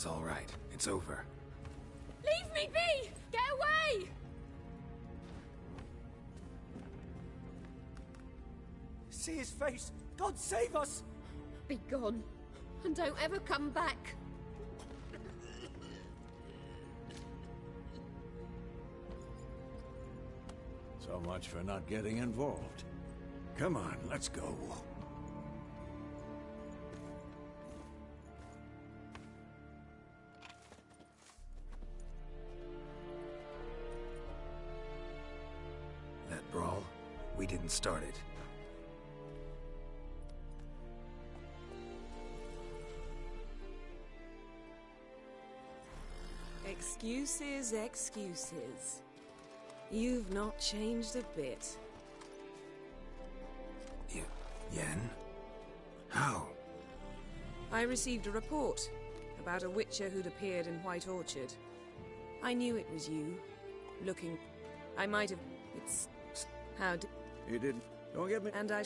It's all right. It's over. Leave me be! Get away! See his face! God save us! Be gone, and don't ever come back. So much for not getting involved. Come on, let's go. That brawl, we didn't start it. Excuses, excuses. You've not changed a bit. Yen? How? I received a report about a witcher who'd appeared in White Orchard. I knew it was you. Looking... I might have... It's... How did... You didn't... Don't get me... And I...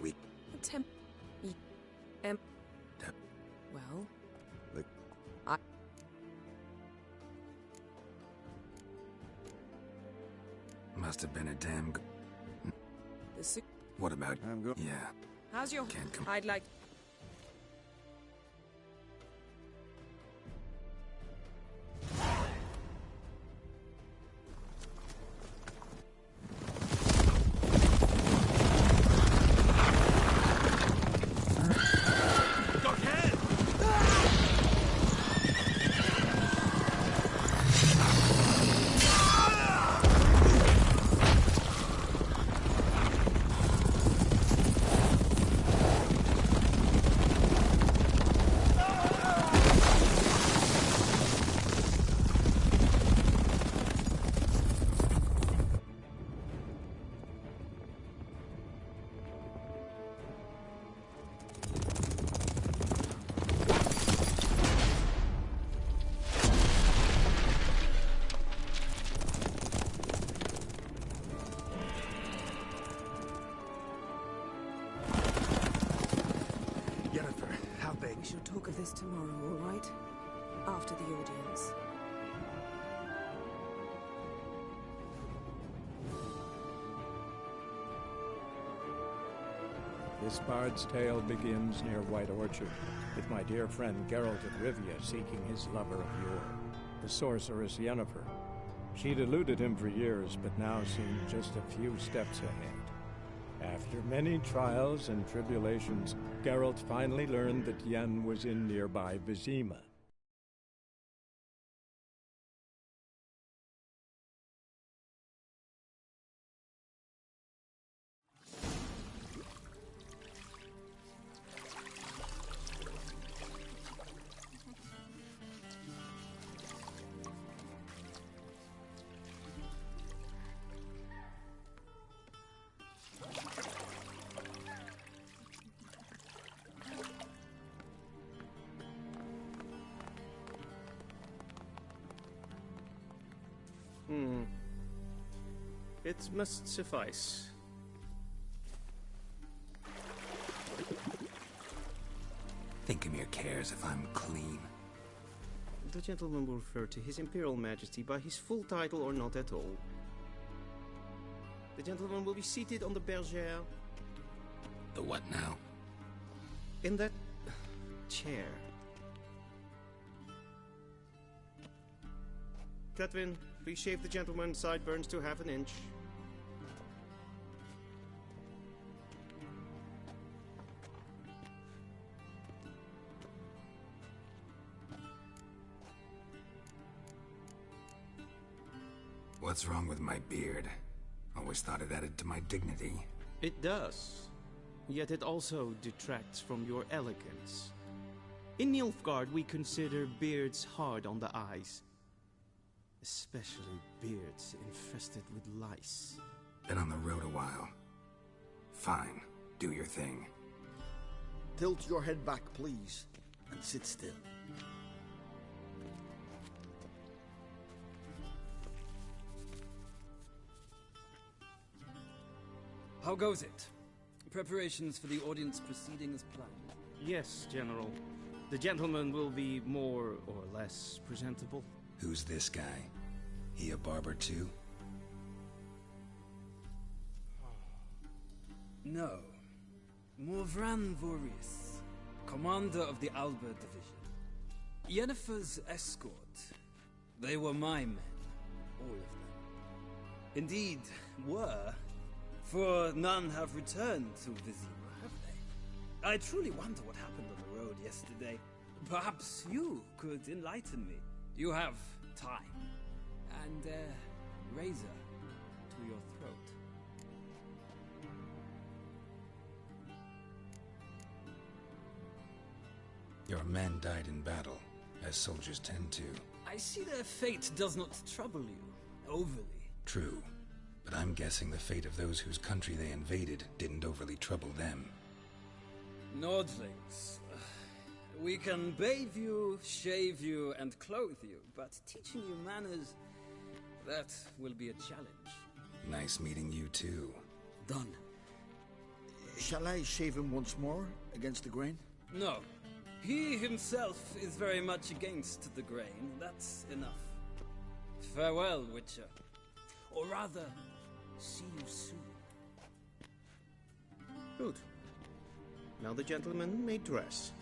We... Attempt... Well... Look. I... Must have been a damn good... The... What about... I'm good. Yeah. How's your... Can't come... I'd like... We shall talk of this tomorrow, all right? After the audience. This bard's tale begins near White Orchard, with my dear friend Geralt of Rivia seeking his lover of yore, the sorceress Yennefer. She'd eluded him for years, but now seemed just a few steps ahead. After many trials and tribulations, Geralt finally learned that Yen was in nearby Vizima. It must suffice. Thinkemere cares if I'm clean. The gentleman will refer to His Imperial Majesty by his full title or not at all. The gentleman will be seated on the bergère. The what now? In that chair. Cletwin, please shave the gentleman's sideburns to half an inch. What's wrong with my beard? Always thought it added to my dignity. It does. Yet it also detracts from your elegance. In Nilfgaard, we consider beards hard on the eyes. Especially beards infested with lice. Been on the road a while. Fine. Do your thing. Tilt your head back, please, and sit still. How goes it? Preparations for the audience proceeding as planned? Yes, General. The gentleman will be more or less presentable. Who's this guy? He a barber too? No. Morvran Vorius, commander of the Alba Division. Yennefer's escort. They were my men, all of them. Indeed, were, for none have returned to Vizima, have they? I truly wonder what happened on the road yesterday. Perhaps you could enlighten me. You have time. And a razor to your throat. Your men died in battle, as soldiers tend to. I see their fate does not trouble you, overly. True, but I'm guessing the fate of those whose country they invaded didn't overly trouble them. Nordlings. We can bathe you, shave you, and clothe you, but teaching you manners, that will be a challenge. Nice meeting you too. Done. Shall I shave him once more, against the grain? No. He himself is very much against the grain. That's enough. Farewell, Witcher. Or rather, see you soon. Good. Now the gentleman may dress.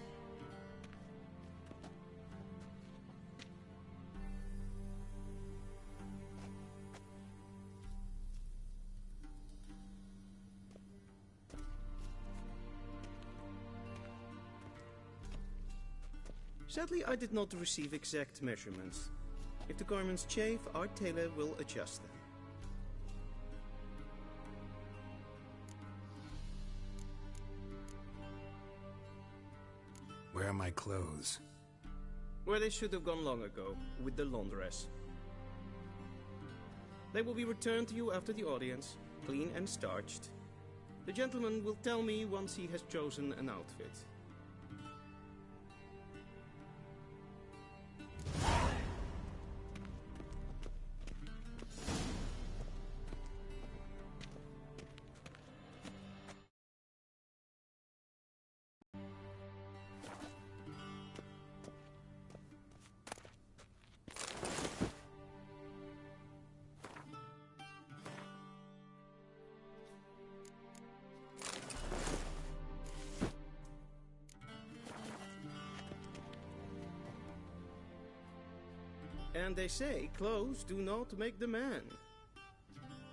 Sadly, I did not receive exact measurements. If the garments chafe, our tailor will adjust them. Where are my clothes? Where they should have gone long ago, with the laundress. They will be returned to you after the audience, clean and starched. The gentleman will tell me once he has chosen an outfit. And they say clothes do not make the man.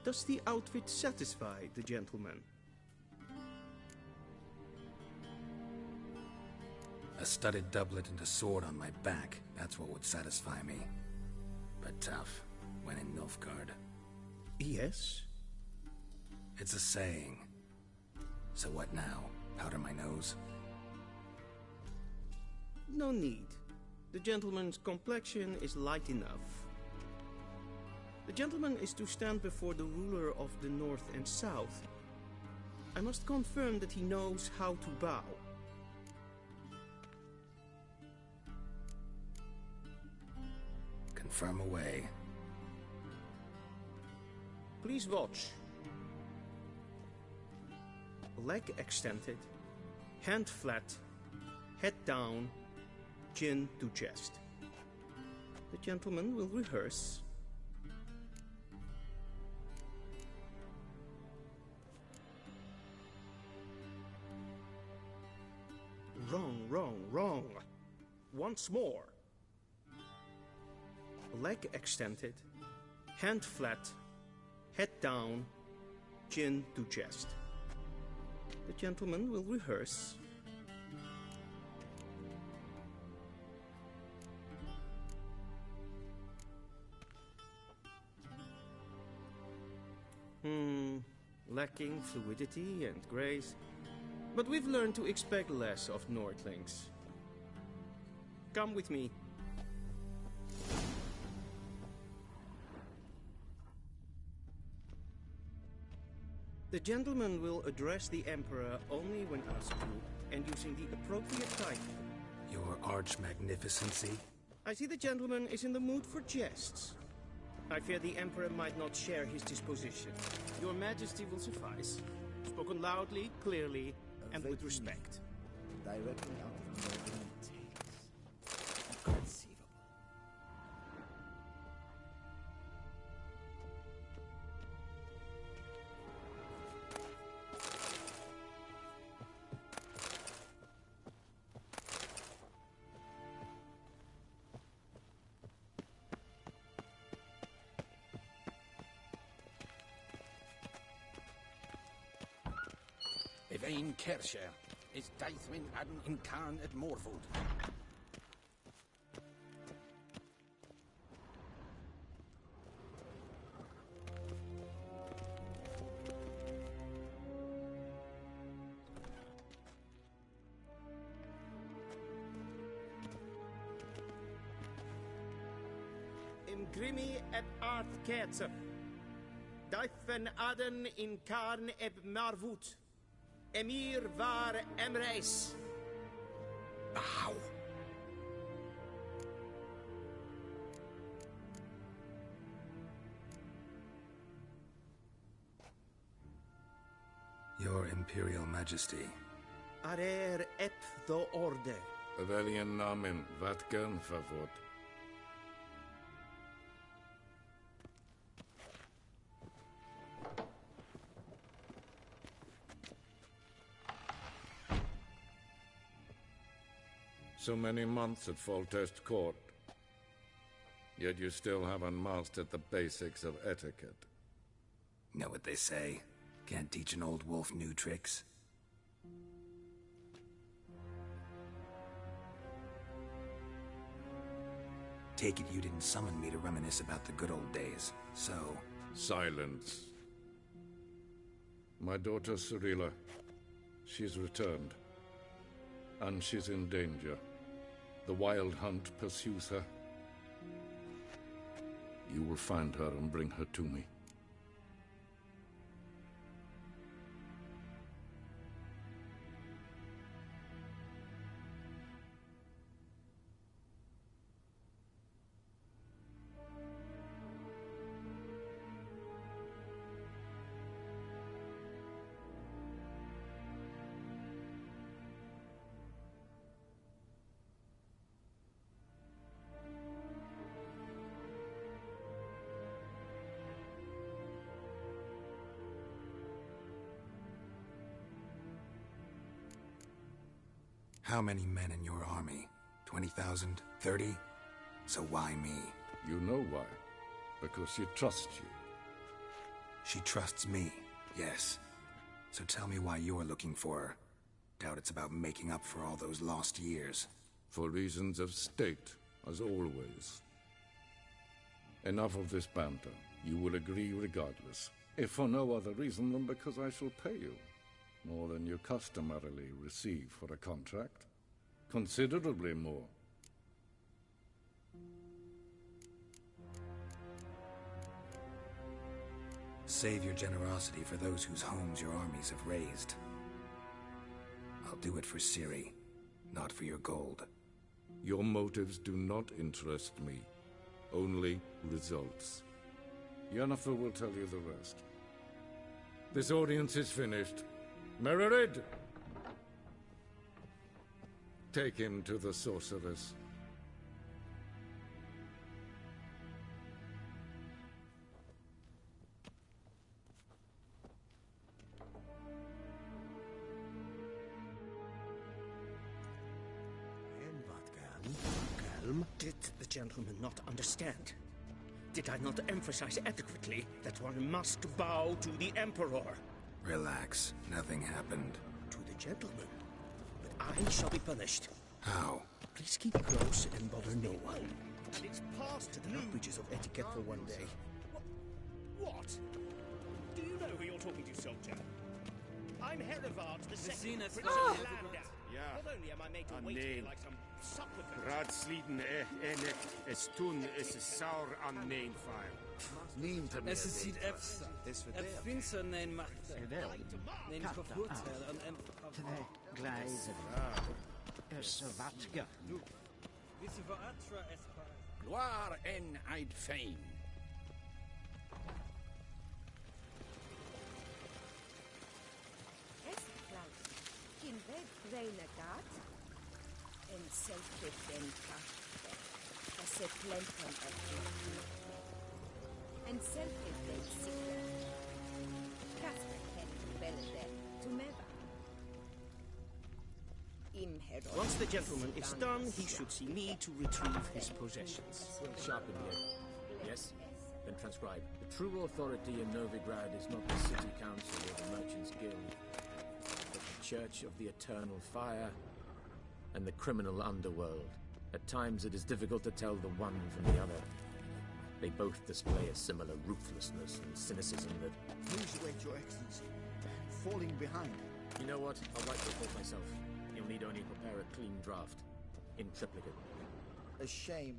Does the outfit satisfy the gentleman? A studded doublet and a sword on my back, that's what would satisfy me. But tough, when in Nilfgaard. Yes? It's a saying. So what now? Powder my nose? No need. The gentleman's complexion is light enough. The gentleman is to stand before the ruler of the North and South. I must confirm that he knows how to bow. Confirm away. Please watch. Leg extended, hand flat, head down, chin to chest. The gentleman will rehearse. Wrong, wrong, wrong. Once more. Leg extended, hand flat, head down, chin to chest. The gentleman will rehearse. Lacking fluidity and grace. But we've learned to expect less of Nordlings. Come with me. The gentleman will address the Emperor only when asked to, and using the appropriate title. Your arch-magnificency? I see the gentleman is in the mood for jests. I fear the Emperor might not share his disposition. Your Majesty will suffice. Spoken loudly, clearly, and with respect. Directly out of Contenido. Inconceivable. Evain Kersher is Daithwin Adden in Karn at Morvood. Imgrimi et art Kerzer. Daithwen Adden in Karn eb Marvood. Emir var Emreis. Bow. Your Imperial Majesty. Arer ep the orde. Avelian namen, wat gern favort. So many months at Foltest Court, yet you still haven't mastered the basics of etiquette. Know what they say? Can't teach an old wolf new tricks. Take it you didn't summon me to reminisce about the good old days, so... Silence. My daughter Cyrilla, she's returned. And she's in danger. The Wild Hunt pursues her. You will find her and bring her to me. How many men in your army? 20,000? 30? So why me? You know why. Because she trusts you. She trusts me, yes. So tell me why you're looking for her. Doubt it's about making up for all those lost years. For reasons of state, as always. Enough of this banter. You will agree regardless. If for no other reason than because I shall pay you. More than you customarily receive for a contract. Considerably more. Save your generosity for those whose homes your armies have razed. I'll do it for Ciri, not for your gold. Your motives do not interest me. Only results. Yennefer will tell you the rest. This audience is finished. Mererid! Take him to the sorceress. Did the gentleman not understand? Did I not emphasize adequately that one must bow to the Emperor? Relax. Nothing happened. To the gentleman. But I shall be punished. How? Please keep close and bother no one. And it's past the languages of etiquette for one day. What? Do you know who you're talking to, soldier? I'm Herivard, the second Prince of Lander. Not only am I made to wait here like some supplicant... Raadsliden es tun is saur an nein file. Es is ziet efsa. Finser nein macht. Nein vervoertel an Gleiser. Es watger. Wisse veratra es par. Gloire en eid fame. Reinagat, en sempre den kaffe, a se plenton en sempre den sikre, Kasper ken belde, tumeva. Once the gentleman is done, he should see me to retrieve his possessions. Sharpen the edge. Yes? Then transcribe. The true authority in Novigrad is not the city council or the merchants' guild, but the Church of the Eternal Fire and the criminal underworld. At times it is difficult to tell the one from the other. They both display a similar ruthlessness and cynicism that... Please wait, Your Excellency. Falling behind. You know what? I'll write the report myself. You'll need only prepare a clean draft. In triplicate. A shame,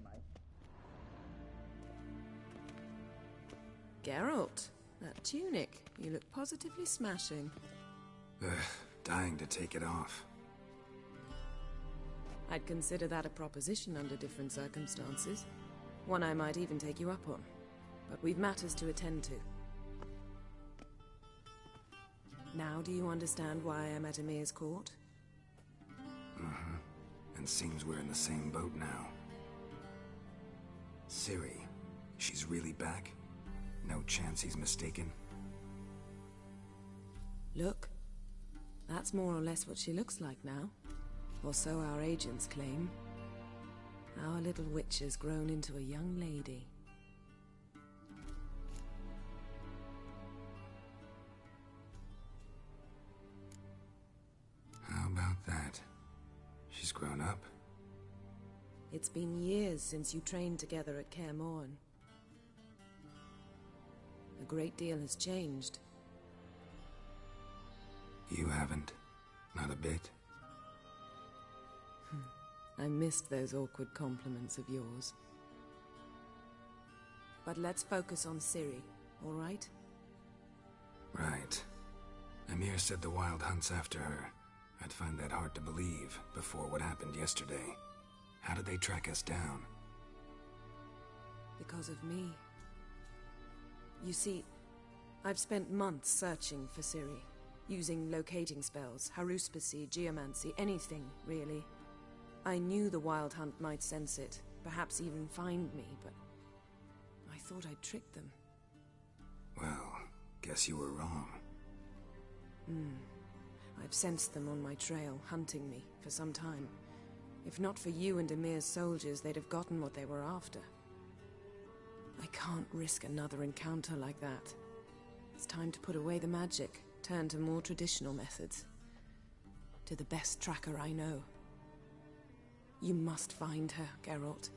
Geralt, that tunic. You look positively smashing. Ugh, dying to take it off. I'd consider that a proposition under different circumstances. One I might even take you up on. But we've matters to attend to. Now do you understand why I'm at Emir's court? Mm-hmm. And seems we're in the same boat now. Ciri, she's really back? No chance he's mistaken? Look. That's more or less what she looks like now. Or so our agents claim. Our little witch has grown into a young lady. How about that? She's grown up. It's been years since you trained together at Kaer Morhen. A great deal has changed. You haven't? Not a bit? I missed those awkward compliments of yours. But let's focus on Ciri, all right? Right. Emir said the Wild Hunt's after her. I'd find that hard to believe before what happened yesterday. How did they track us down? Because of me. You see, I've spent months searching for Ciri, using locating spells, haruspicy, geomancy, anything, really. I knew the Wild Hunt might sense it, perhaps even find me, but I thought I'd tricked them. Well, guess you were wrong. I've sensed them on my trail, hunting me, for some time. If not for you and Emir's soldiers, they'd have gotten what they were after. I can't risk another encounter like that. It's time to put away the magic, turn to more traditional methods. To the best tracker I know. You must find her, Geralt,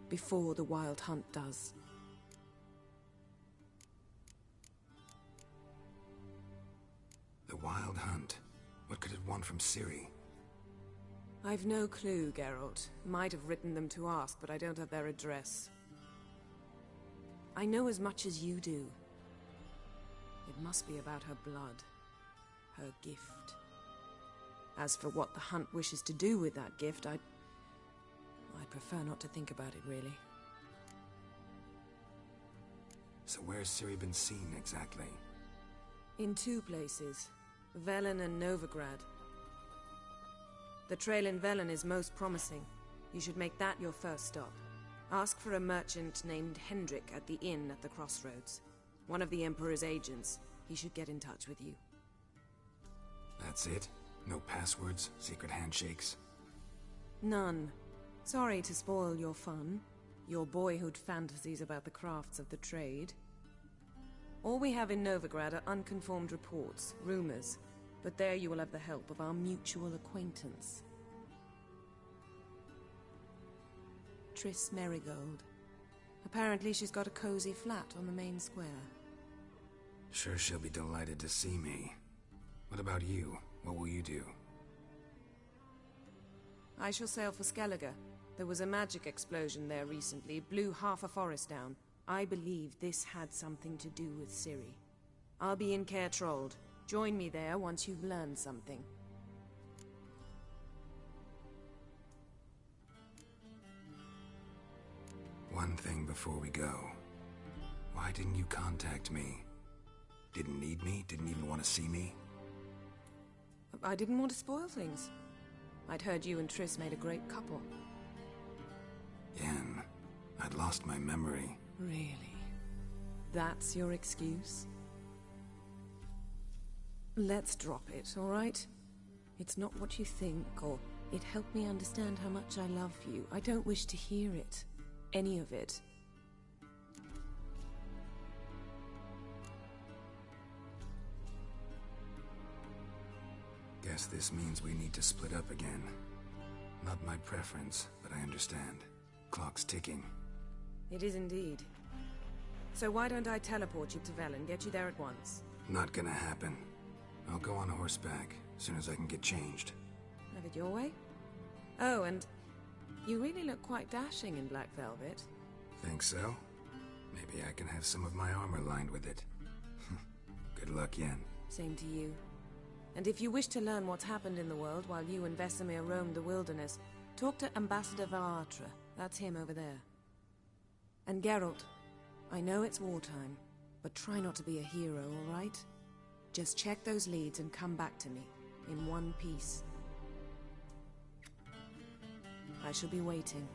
before the Wild Hunt does. The Wild Hunt? What could it want from Ciri? I've no clue, Geralt. Might have written them to ask, but I don't have their address. I know as much as you do. It must be about her blood. Her gift. As for what the Hunt wishes to do with that gift, I'd prefer not to think about it, really. So where's Ciri been seen, exactly? In two places. Velen and Novigrad. The trail in Velen is most promising. You should make that your first stop. Ask for a merchant named Hendrik at the inn at the crossroads. One of the Emperor's agents. He should get in touch with you. That's it? No passwords? Secret handshakes? None. Sorry to spoil your fun. Your boyhood fantasies about the crafts of the trade. All we have in Novigrad are unconformed reports, rumors. But there you will have the help of our mutual acquaintance. Triss Merigold. Apparently she's got a cozy flat on the main square. Sure she'll be delighted to see me. What about you? What will you do? I shall sail for Skellige. There was a magic explosion there recently, blew half a forest down. I believe this had something to do with Ciri. I'll be in Caer Trold. Join me there once you've learned something. One thing before we go. Why didn't you contact me? Didn't need me? Didn't even want to see me? I didn't want to spoil things. I'd heard you and Triss made a great couple. Yen, I'd lost my memory. Really? That's your excuse? Let's drop it, all right? It's not what you think, or it helped me understand how much I love you. I don't wish to hear it. Any of it. Guess this means we need to split up again. Not my preference, but I understand. Clock's ticking. It is indeed. So why don't I teleport you to Vel and get you there at once? Not gonna happen. I'll go on horseback, as soon as I can get changed. Have it your way? Oh, and you really look quite dashing in black velvet. Think so? Maybe I can have some of my armor lined with it. Good luck, Yen. Same to you. And if you wish to learn what's happened in the world while you and Vesemir roamed the wilderness, talk to Ambassador Varatra. That's him over there. And Geralt, I know it's wartime, but try not to be a hero, all right? Just check those leads and come back to me, in one piece. I shall be waiting.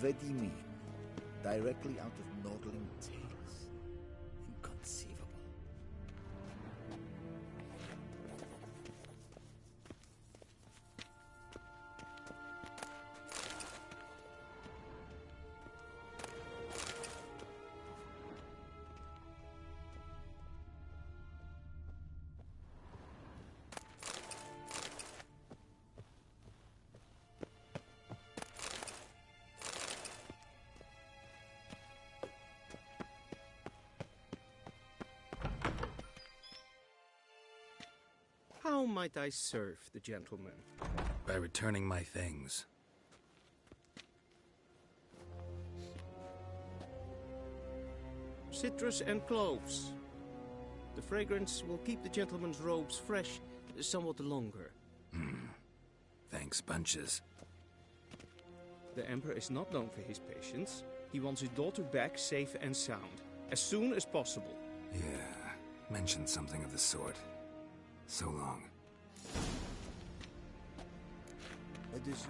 Vedimi, directly out of Nordling tales. Inconceivable. How might I serve the gentleman? By returning my things. Citrus and cloves. The fragrance will keep the gentleman's robes fresh somewhat longer. Thanks, bunches. The Emperor is not known for his patience. He wants his daughter back safe and sound, as soon as possible. Yeah, mentioned something of the sort. So long. Addition.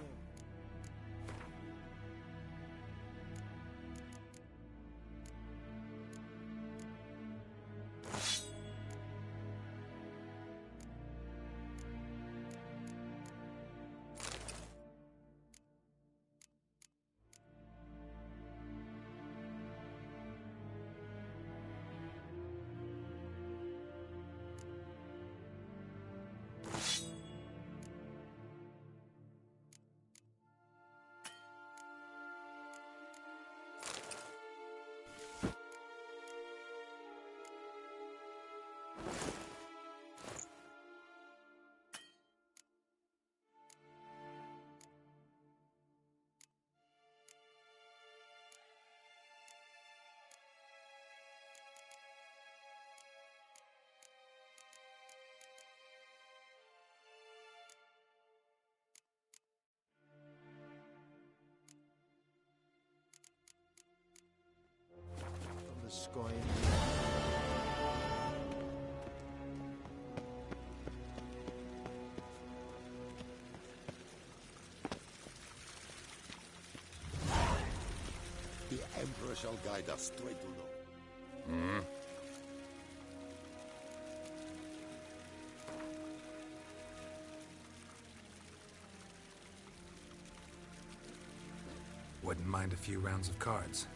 The sky. The Emperor shall guide us straight to know. Wouldn't mind a few rounds of cards.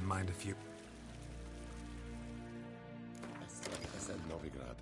wouldn't mind if you... I said Novigrad.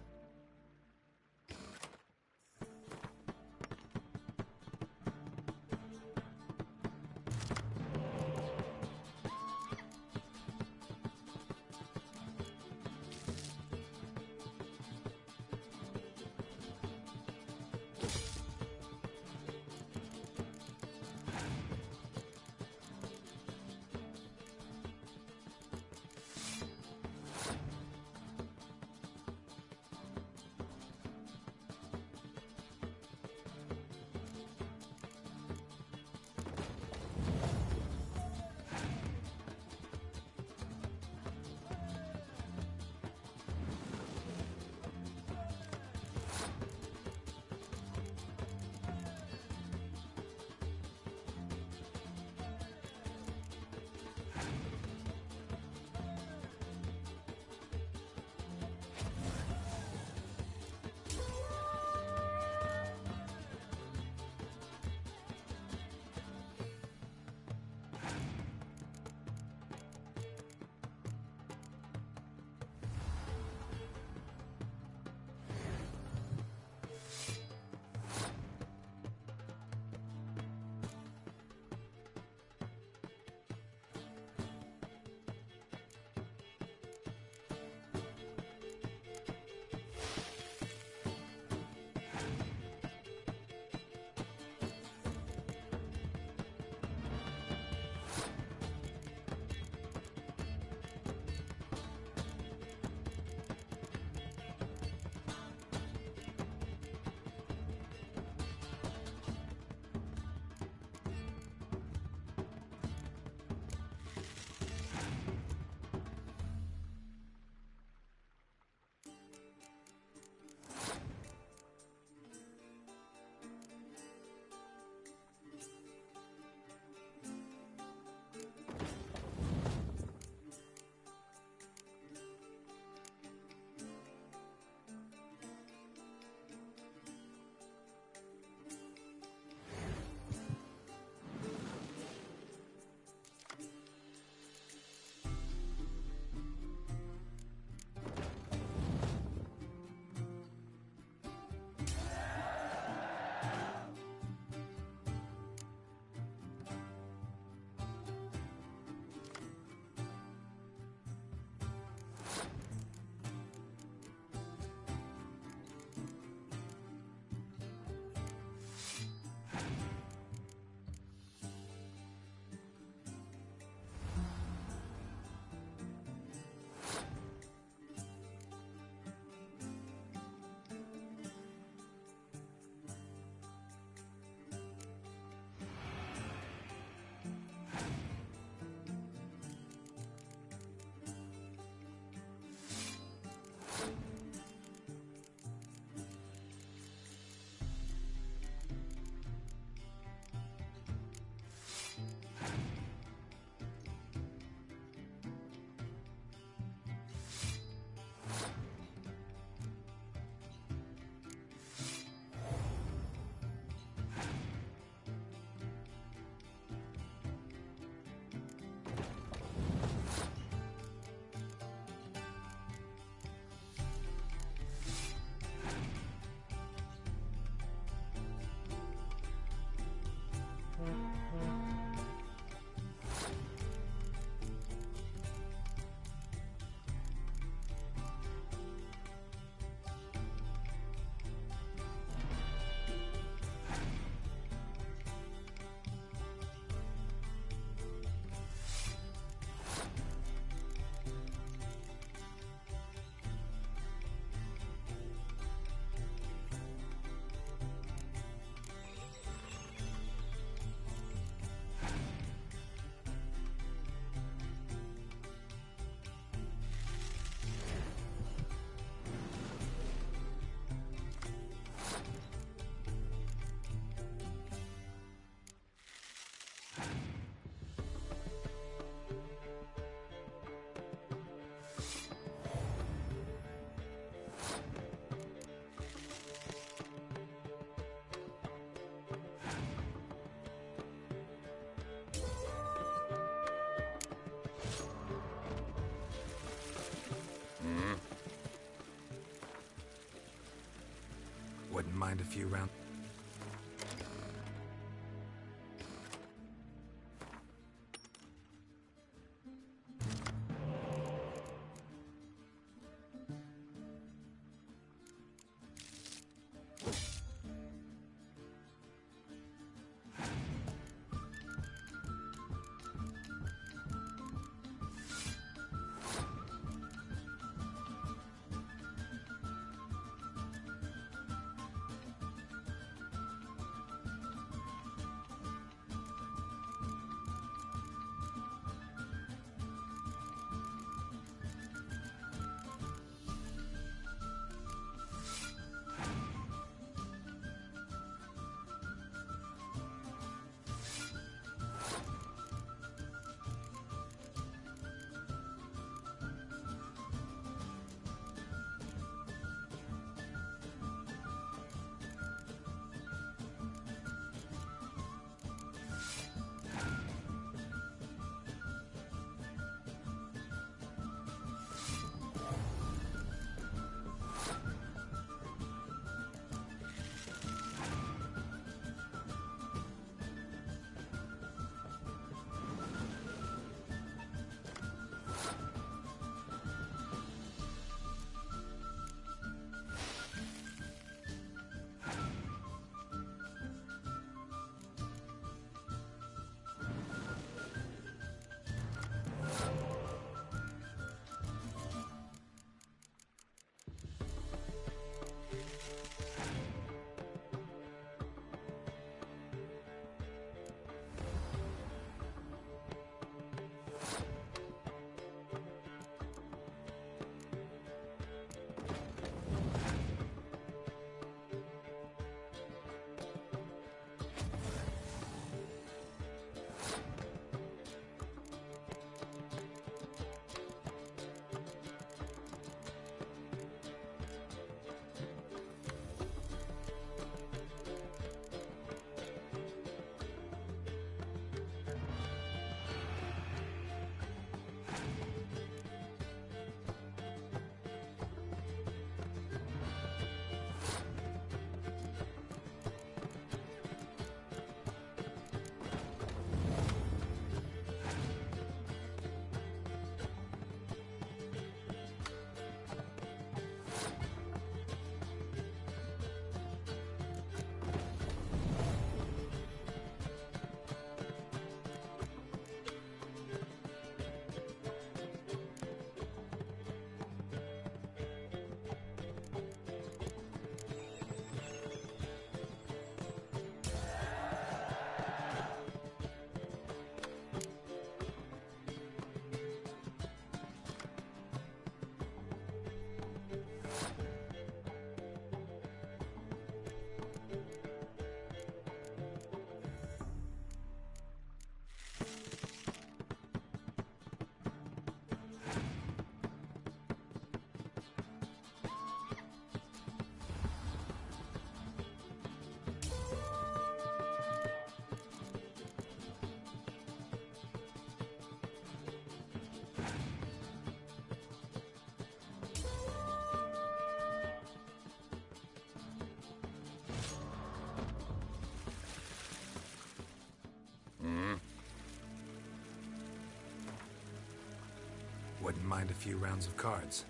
Wouldn't mind a few rounds. Wouldn't mind a few rounds of cards.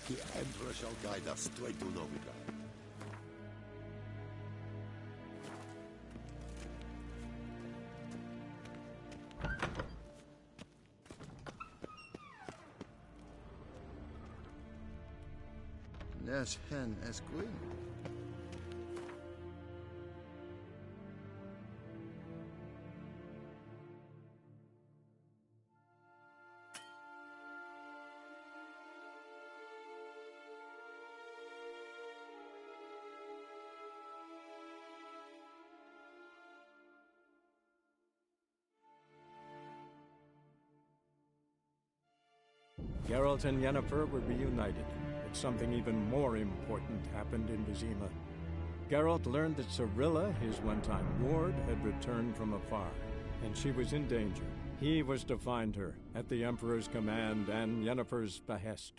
The Emperor shall guide us straight to Novigrad. Nes hen es gwyn. Geralt and Yennefer were reunited, but something even more important happened in Vizima. Geralt learned that Cirilla, his one-time ward, had returned from afar, and she was in danger. He was to find her, at the Emperor's command and Yennefer's behest.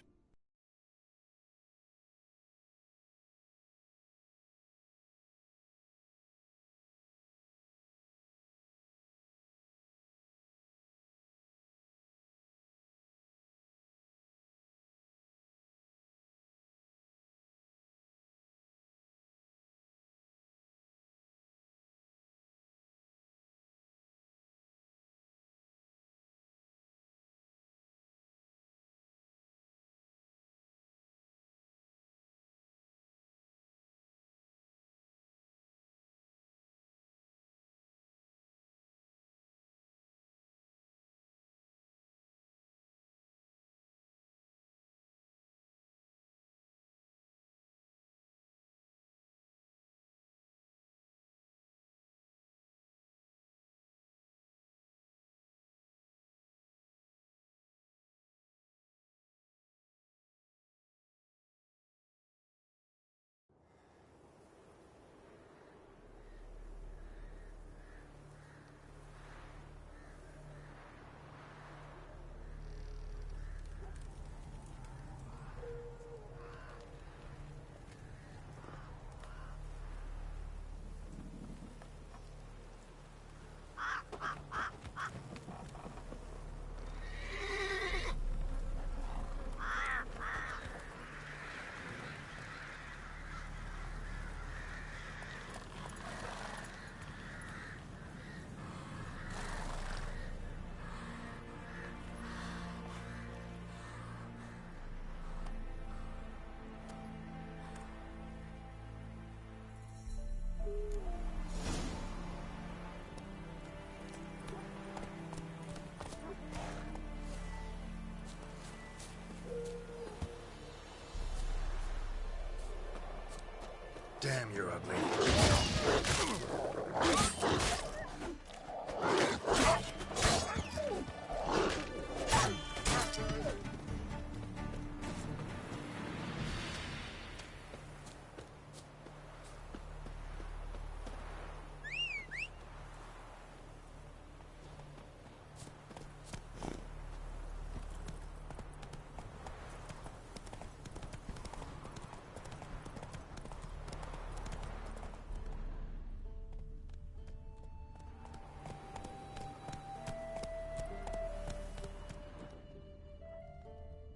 Damn, you're ugly.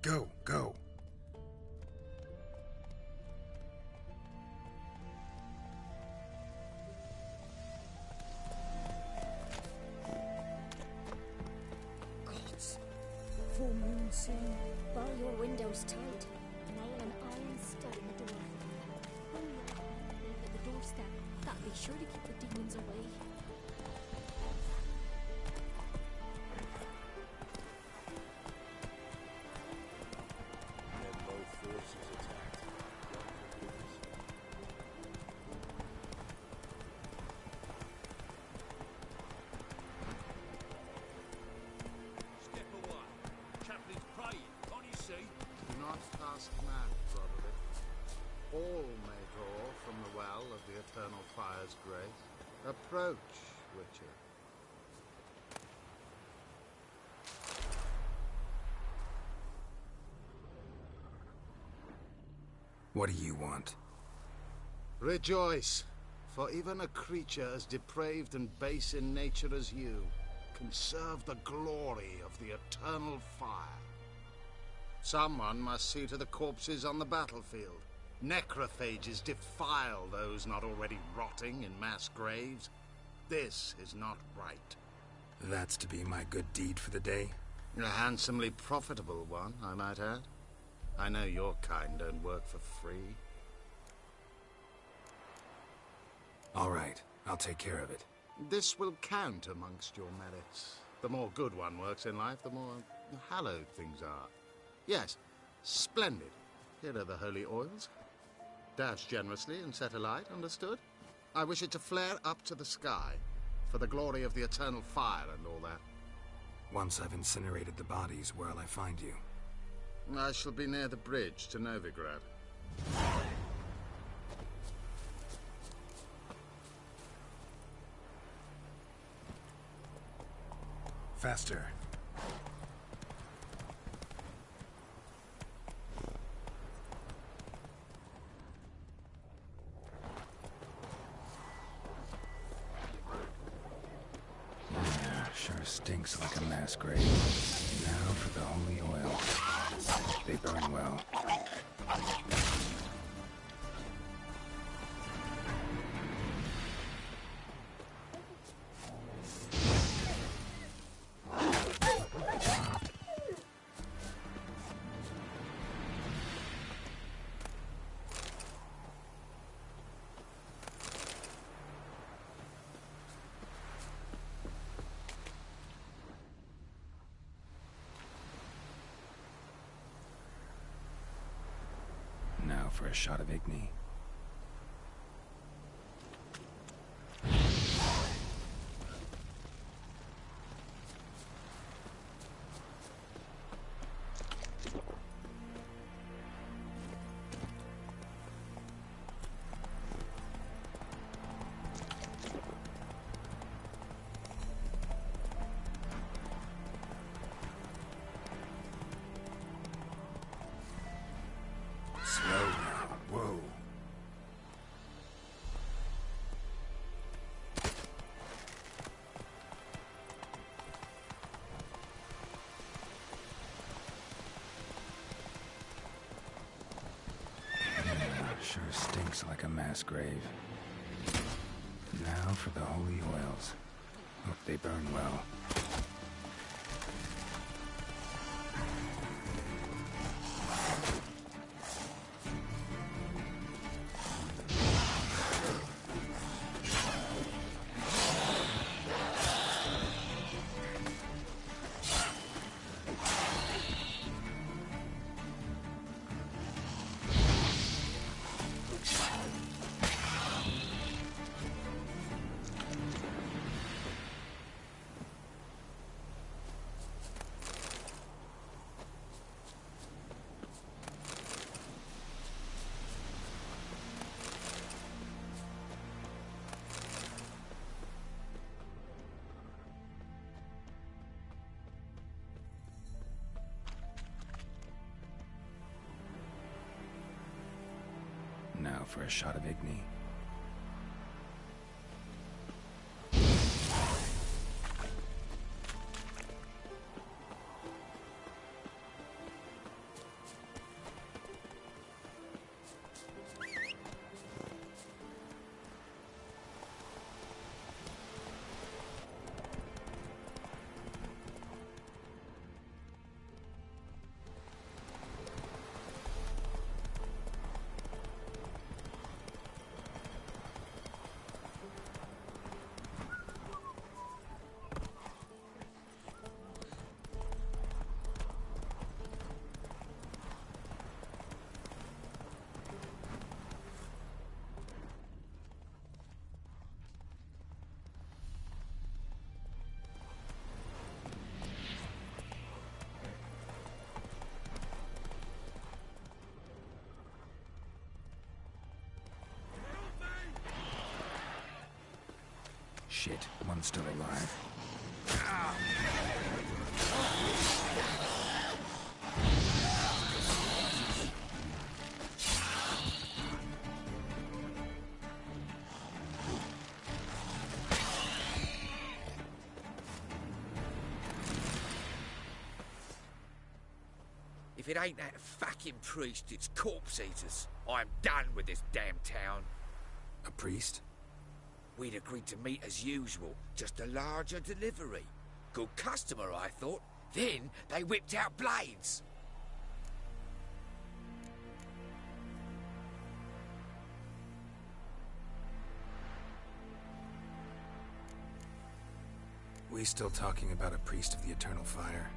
Go, go. Gods, full moon soon. Bar your windows tight. Nail an iron stud in the door. Leave at the doorstep. That'll be sure to keep the demons away. All may draw from the well of the eternal fire's grace. Approach, Witcher. What do you want? Rejoice, for even a creature as depraved and base in nature as you can serve the glory of the eternal fire. Someone must see to the corpses on the battlefield. Necrophages defile those not already rotting in mass graves. This is not right. That's to be my good deed for the day? A handsomely profitable one, I might add. I know your kind don't work for free. All right, I'll take care of it. This will count amongst your merits. The more good one works in life, the more hallowed things are. Yes, splendid. Here are the holy oils. Dash generously and set alight, understood? I wish it to flare up to the sky, for the glory of the eternal fire and all that. Once I've incinerated the bodies, where'll I find you? I shall be near the bridge to Novigrad. Faster. Sure stinks like a mass grave. Now for the holy oil. They burn well. Now for a shot of Igni. Sure stinks like a mass grave. Now for the holy oils. Hope they burn well. Now for a shot of Igni. Shit, one's still alive. If it ain't that fucking priest, it's corpse eaters. I'm done with this damn town. A priest? We'd agreed to meet as usual, just a larger delivery. Good customer, I thought. Then they whipped out blades. We still talking about a priest of the eternal fire?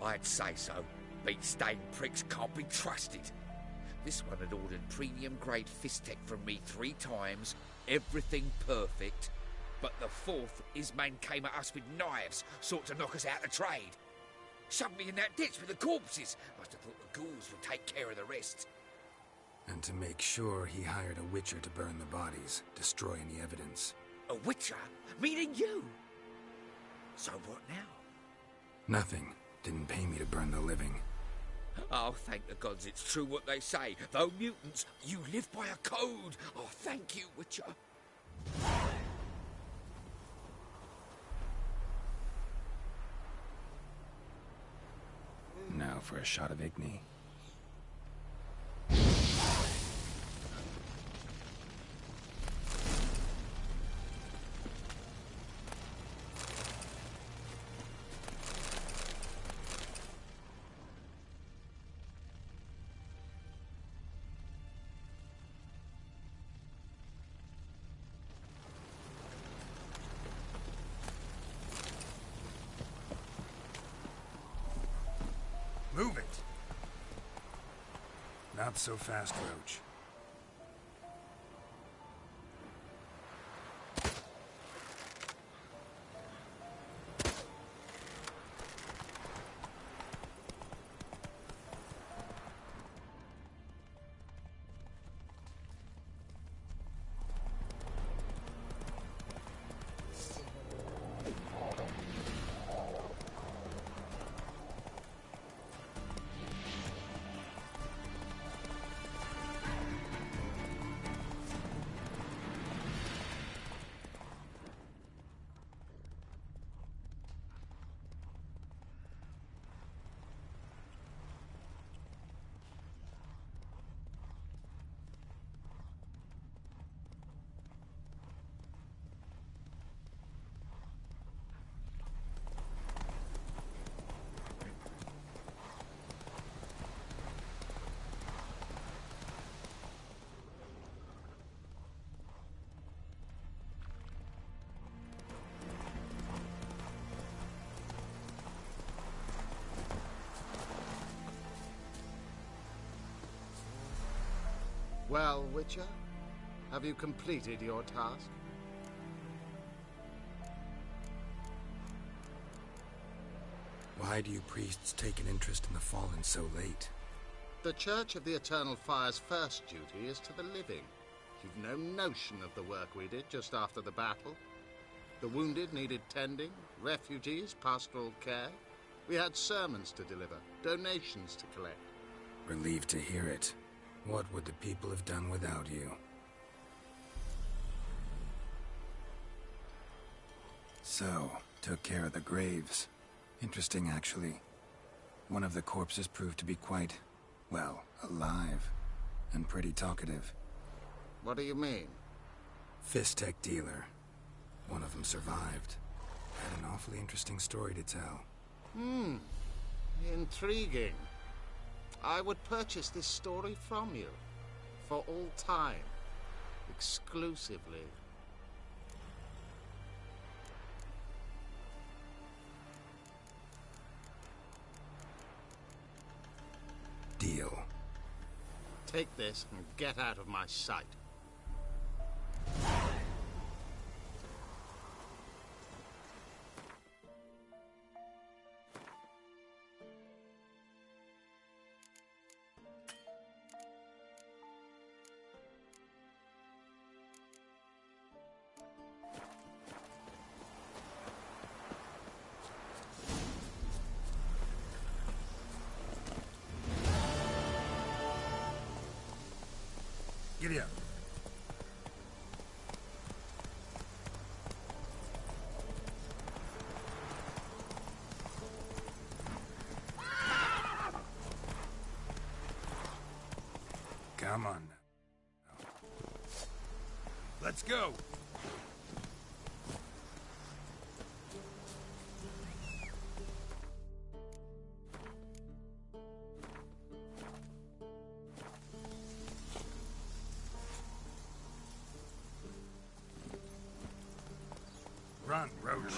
I'd say so. Beat-stained pricks can't be trusted. This one had ordered premium-grade fist-tech from me 3 times, everything perfect. But the 4th, his men came at us with knives, sought to knock us out of trade. Shoved me in that ditch with the corpses. Must have thought the ghouls would take care of the rest. And to make sure, he hired a witcher to burn the bodies, destroy any evidence. A witcher? Meaning you? So what now? Nothing. Didn't pay me to burn the living. Oh, thank the gods it's true what they say. Though mutants, you live by a code. Oh, thank you, Witcher. Now for a shot of Igni. Move it! Not so fast, Roach. Well, Witcher, have you completed your task? Why do you priests take an interest in the fallen so late? The Church of the Eternal Fire's first duty is to the living. You've no notion of the work we did just after the battle. The wounded needed tending, refugees, pastoral care. We had sermons to deliver, donations to collect. Relieved to hear it. What would the people have done without you? So, took care of the graves. Interesting, actually. One of the corpses proved to be quite, well, alive. And pretty talkative. What do you mean? Fist-tech dealer. One of them survived. Had an awfully interesting story to tell. Intriguing. I would purchase this story from you. For all time. Exclusively. Deal. Take this and get out of my sight. Giddy up. Come on. Let's go! Run, Roach.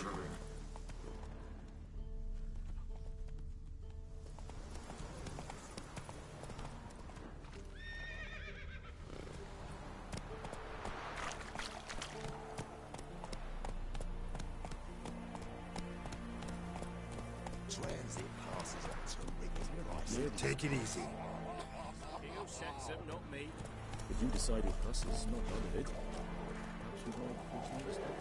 Transit passes at terrific prices. Take it easy. He'll set them, not me. If you decided Fuss is not none of it, perhaps you'd like to understand.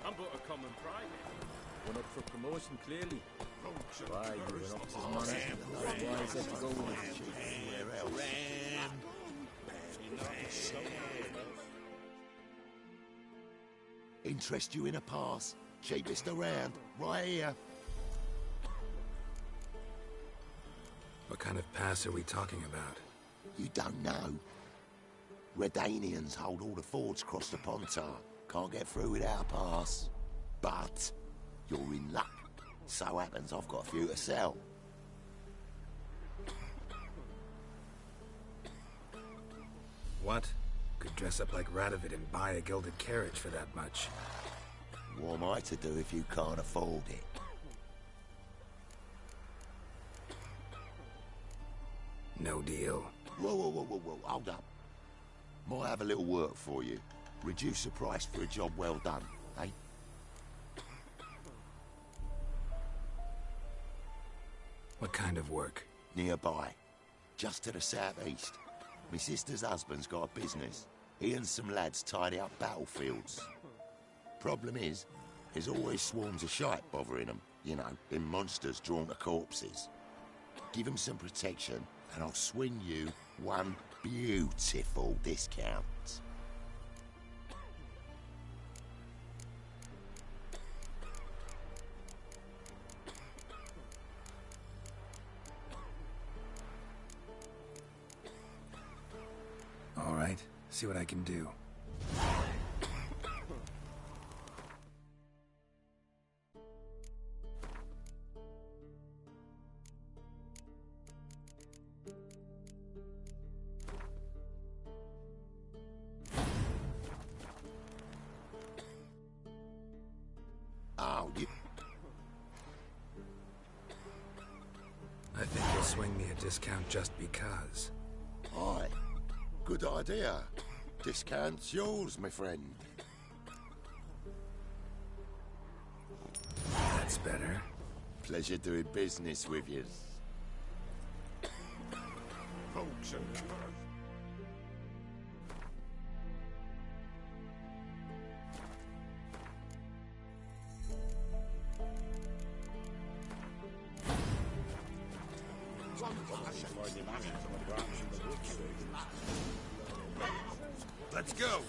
I'm but a common private. One up for promotion, clearly. Why, you're an officer's man. Why is that to go with? Interest you in a pass? Cheapest around, right here. What kind of pass are we talking about? You don't know? Redanians hold all the fords across the Pontar. Can't get through without a pass. But you're in luck. So happens I've got a few to sell. What? Could dress up like Radovid and buy a gilded carriage for that much. What am I to do if you can't afford it? No deal. Whoa, hold up. Might have a little work for you. Reduce the price for a job well done, eh? What kind of work? Nearby. Just to the southeast. My sister's husband's got a business. He and some lads tidy up battlefields. Problem is, there's always swarms of shite bothering them. You know, them monsters drawn to corpses. Give them some protection, and I'll swing you one beautiful discount. All right, see what I can do. Oh, you... I think you'll swing me a discount just because. Aye. Good idea. Discount's yours, my friend. That's better. Pleasure doing business with you. Folks and let's go!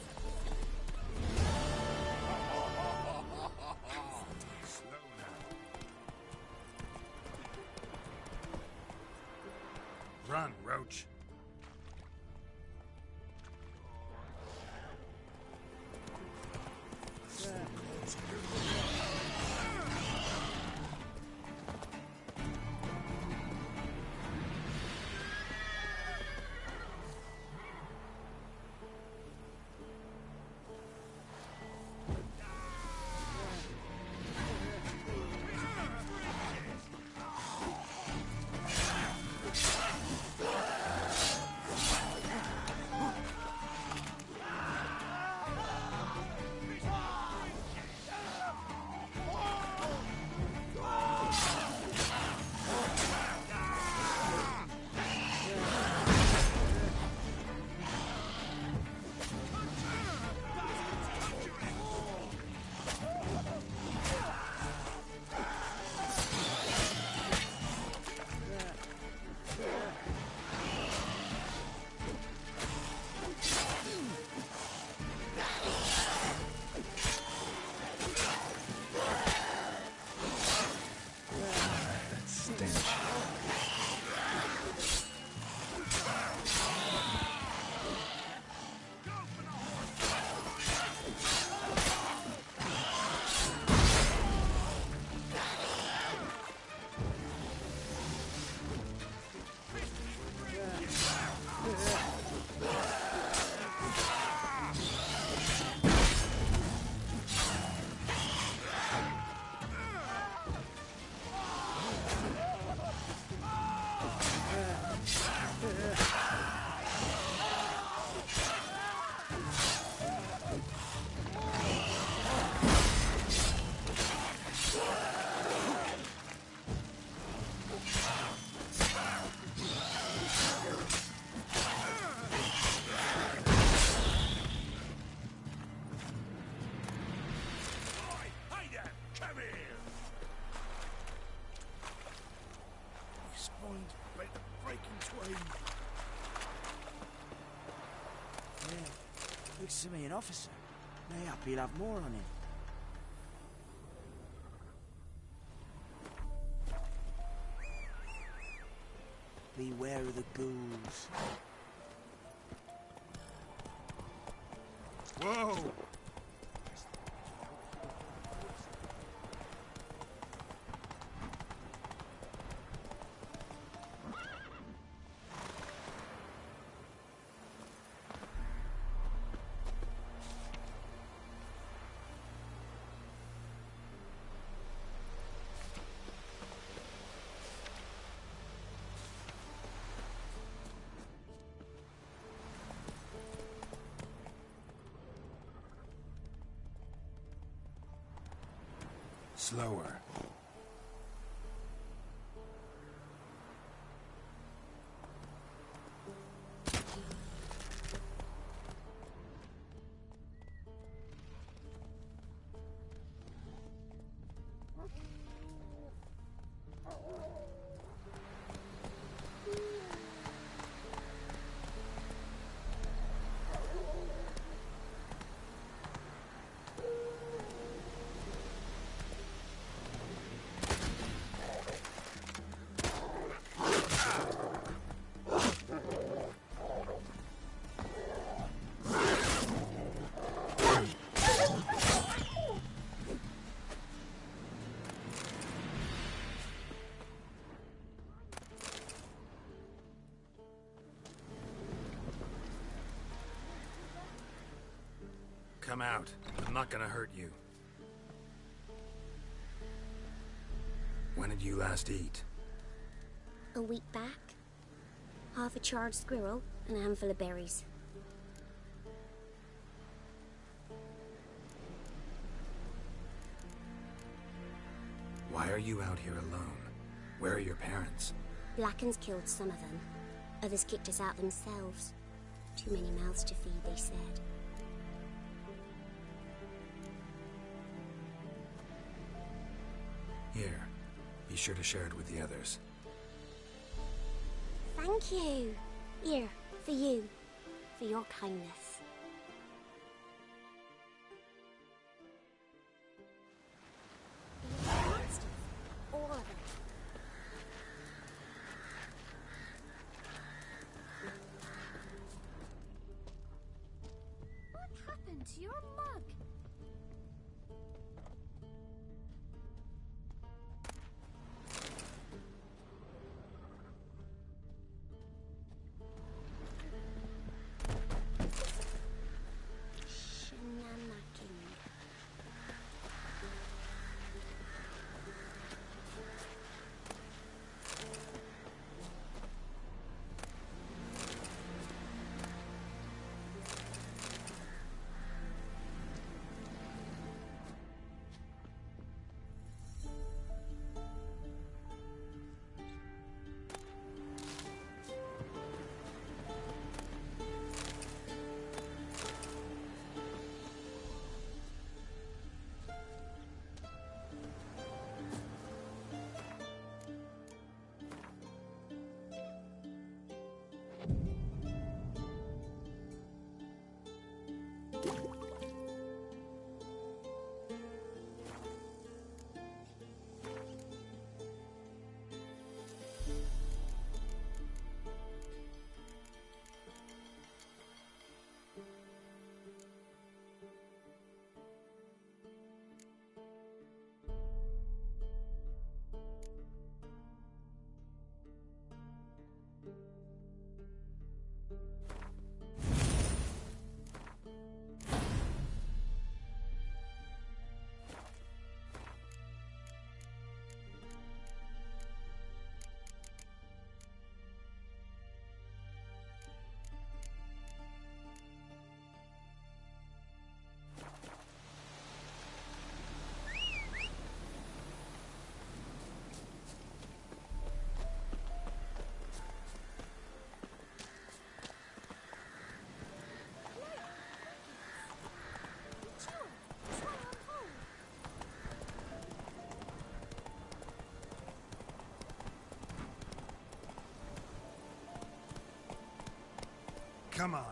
Run, Roach. to me an officer. Mayhap he'll have more on him. Beware of the ghouls. Whoa! Slower. Come out. I'm not gonna hurt you. When did you last eat? A week back. Half a charred squirrel and a handful of berries. Why are you out here alone? Where are your parents? Blackens killed some of them. Others kicked us out themselves. Too many mouths to feed, they said. Here. Be sure to share it with the others. Thank you. Here, for you. For your kindness. Monsters. All of them. What happened to your mug? Come on.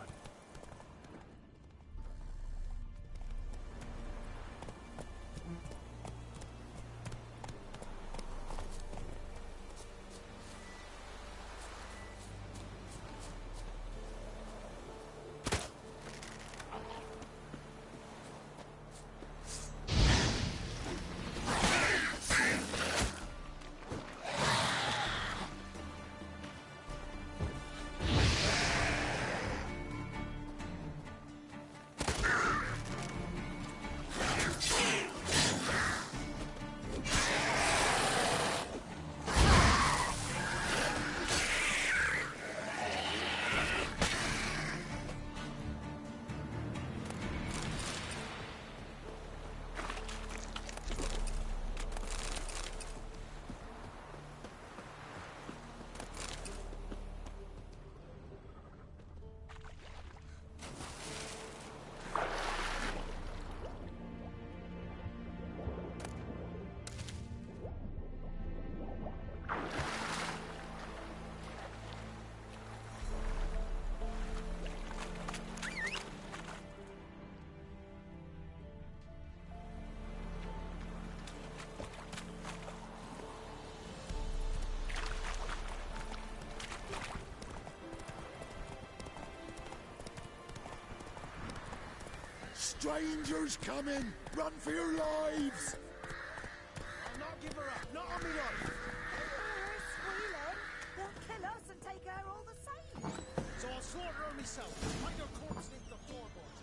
Strangers coming! Run for your lives! I'll not give her up, not on me life! Her squealing. They'll kill us and take her all the same. So I'll slaughter her myself, hide her corpse into the floorboards.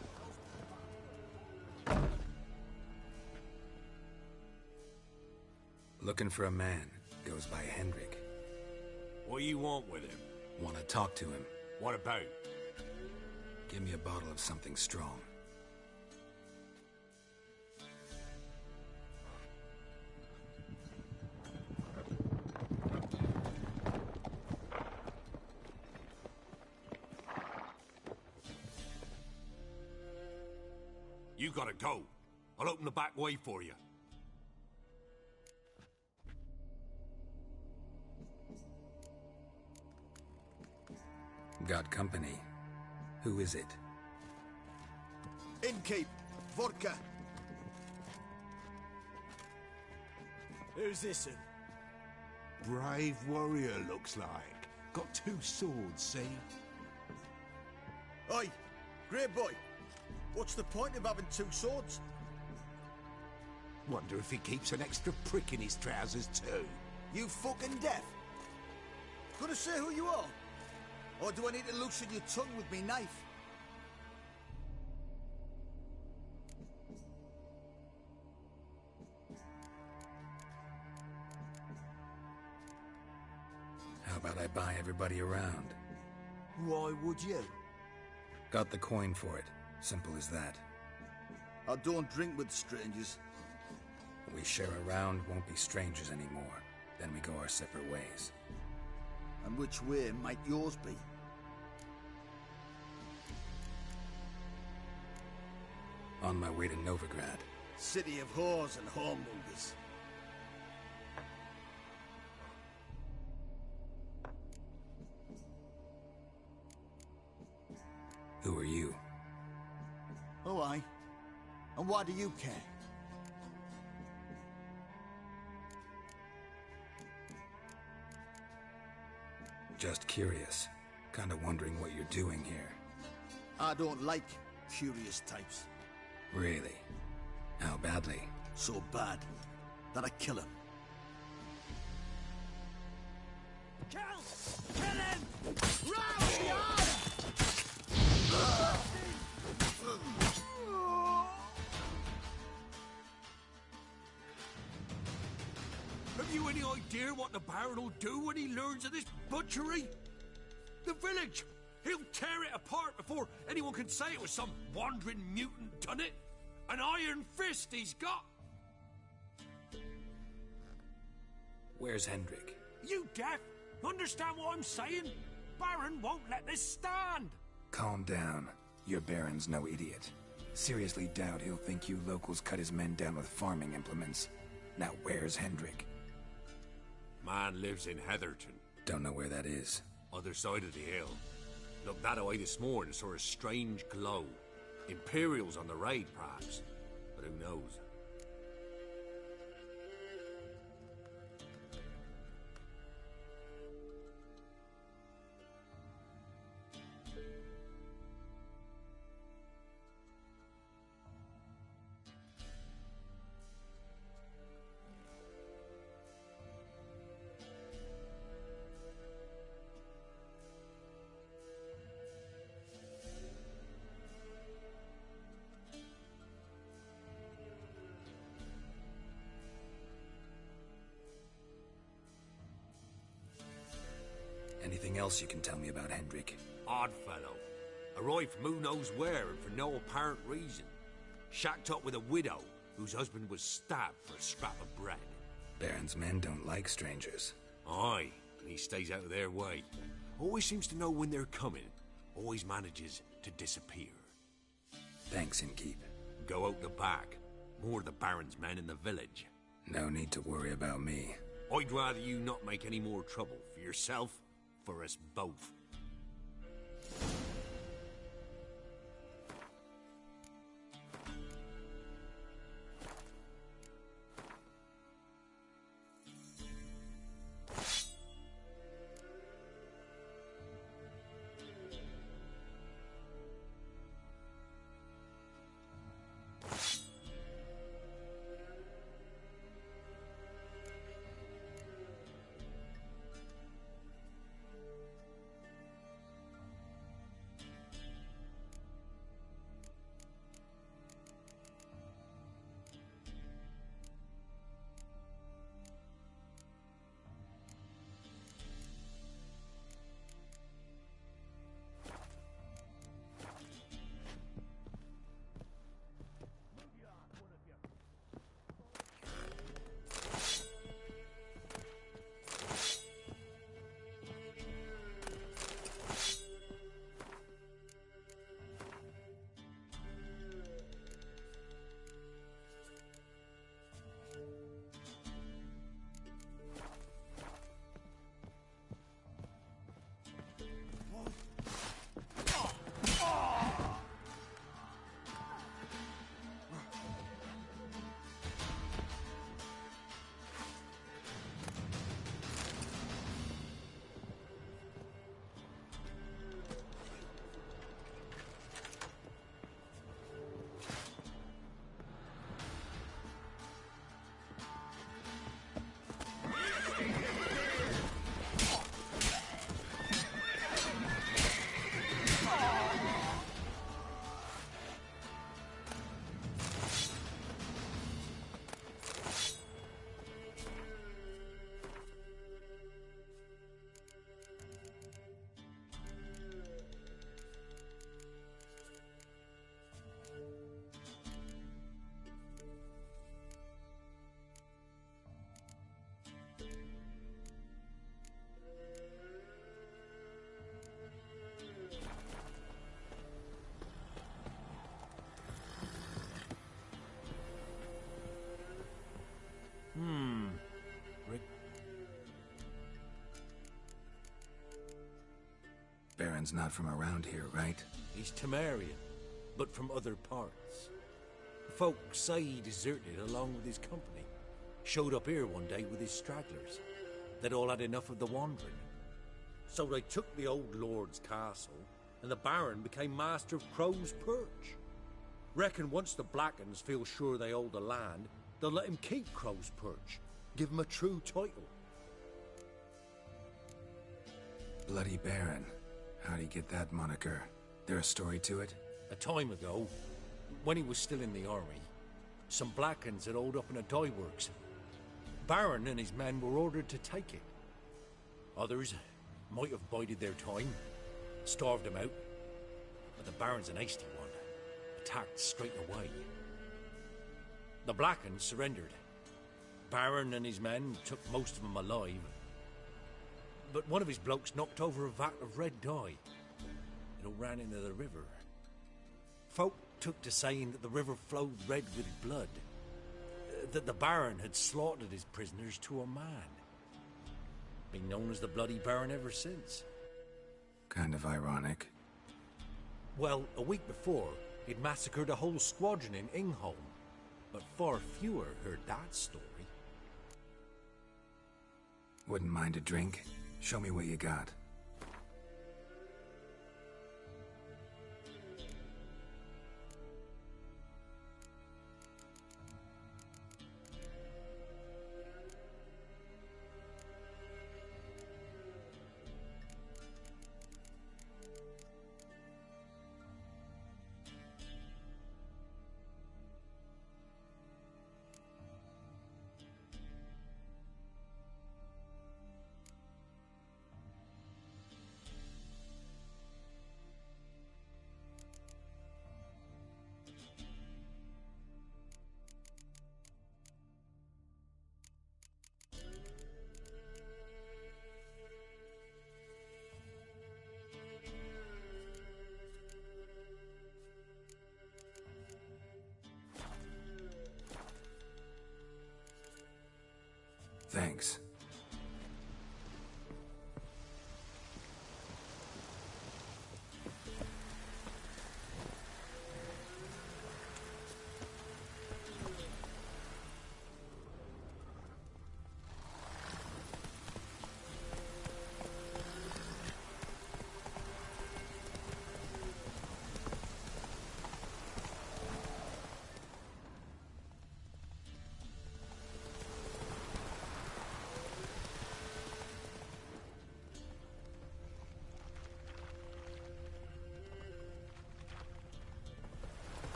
Looking for a man. Goes by Hendrik. What do you want with him? Want to talk to him. What about? Give me a bottle of something strong. You gotta go. I'll open the back way for you. Got company. Who is it? Innkeep, vodka. Who's this? Brave warrior, looks like. Got 2 swords, see? Oi, grey boy. What's the point of having 2 swords? Wonder if he keeps an extra prick in his trousers too. You fucking deaf? Gonna say who you are? Or do I need to loosen your tongue with me knife? How about I buy everybody around? Why would you? Got the coin for it. Simple as that. I don't drink with strangers. We share a round, won't be strangers anymore. Then we go our separate ways. And which way might yours be? On my way to Novigrad. City of whores and whoremongers. Who are you? Oh, aye. And why do you care? Just curious. Kinda wondering what you're doing here. I don't like curious types. Really? How badly? So bad that I kill him. Kill! Kill him! Rouse the arm! Have you any idea what the Baron will do when he learns of this butchery? The village! He'll tear it apart before anyone can say it was some wandering mutant done it. An iron fist he's got! Where's Hendrik? You deaf? Understand what I'm saying? Baron won't let this stand! Calm down. Your Baron's no idiot. Seriously doubt he'll think you locals cut his men down with farming implements. Now where's Hendrik? Man lives in Heatherton. Don't know where that is. Other side of the hill. Looked that way this morning, saw a strange glow. Imperials on the raid, perhaps. But who knows? Anything else you can tell me about Hendrik? Odd fellow. Arrived from who knows where and for no apparent reason. Shacked up with a widow whose husband was stabbed for a scrap of bread. Baron's men don't like strangers. Aye, and he stays out of their way. Always seems to know when they're coming. Always manages to disappear. Thanks, Innkeep. Go out the back. More of the Baron's men in the village. No need to worry about me. I'd rather you not make any more trouble for yourself, for us both. Baron's not from around here, right? He's Temerian, but from other parts. Folk say he deserted along with his company. Showed up here one day with his stragglers. They'd all had enough of the wandering. So they took the old lord's castle, and the Baron became master of Crow's Perch. Reckon once the Blackens feel sure they hold the land, they'll let him keep Crow's Perch. Give him a true title. Bloody Baron. How'd he get that moniker? There a story to it? A time ago, when he was still in the army, some Blackens had holed up in a dye works. Baron and his men were ordered to take it. Others might have bided their time, starved him out, but the Baron's an hasty one, attacked straight away. The Blackens surrendered. Baron and his men took most of them alive, but one of his blokes knocked over a vat of red dye. It all ran into the river. Folk took to saying that the river flowed red with blood, that the Baron had slaughtered his prisoners to a man. Been known as the Bloody Baron ever since. Kind of ironic. Well, a week before, he'd massacred a whole squadron in Ingholm, but far fewer heard that story. Wouldn't mind a drink? Show me what you got. Thanks.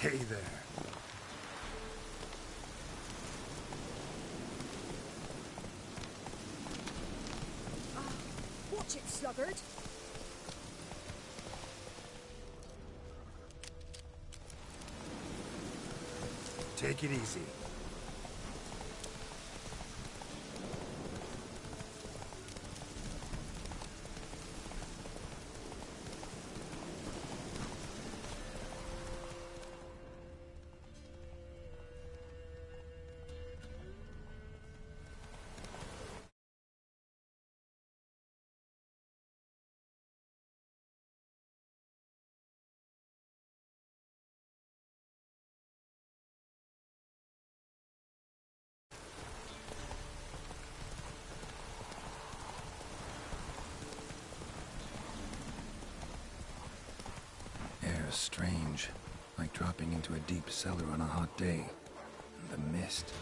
Hey there. Watch it, sluggard. Take it easy. Air's strange, like dropping into a deep cellar on a hot day. And the mist.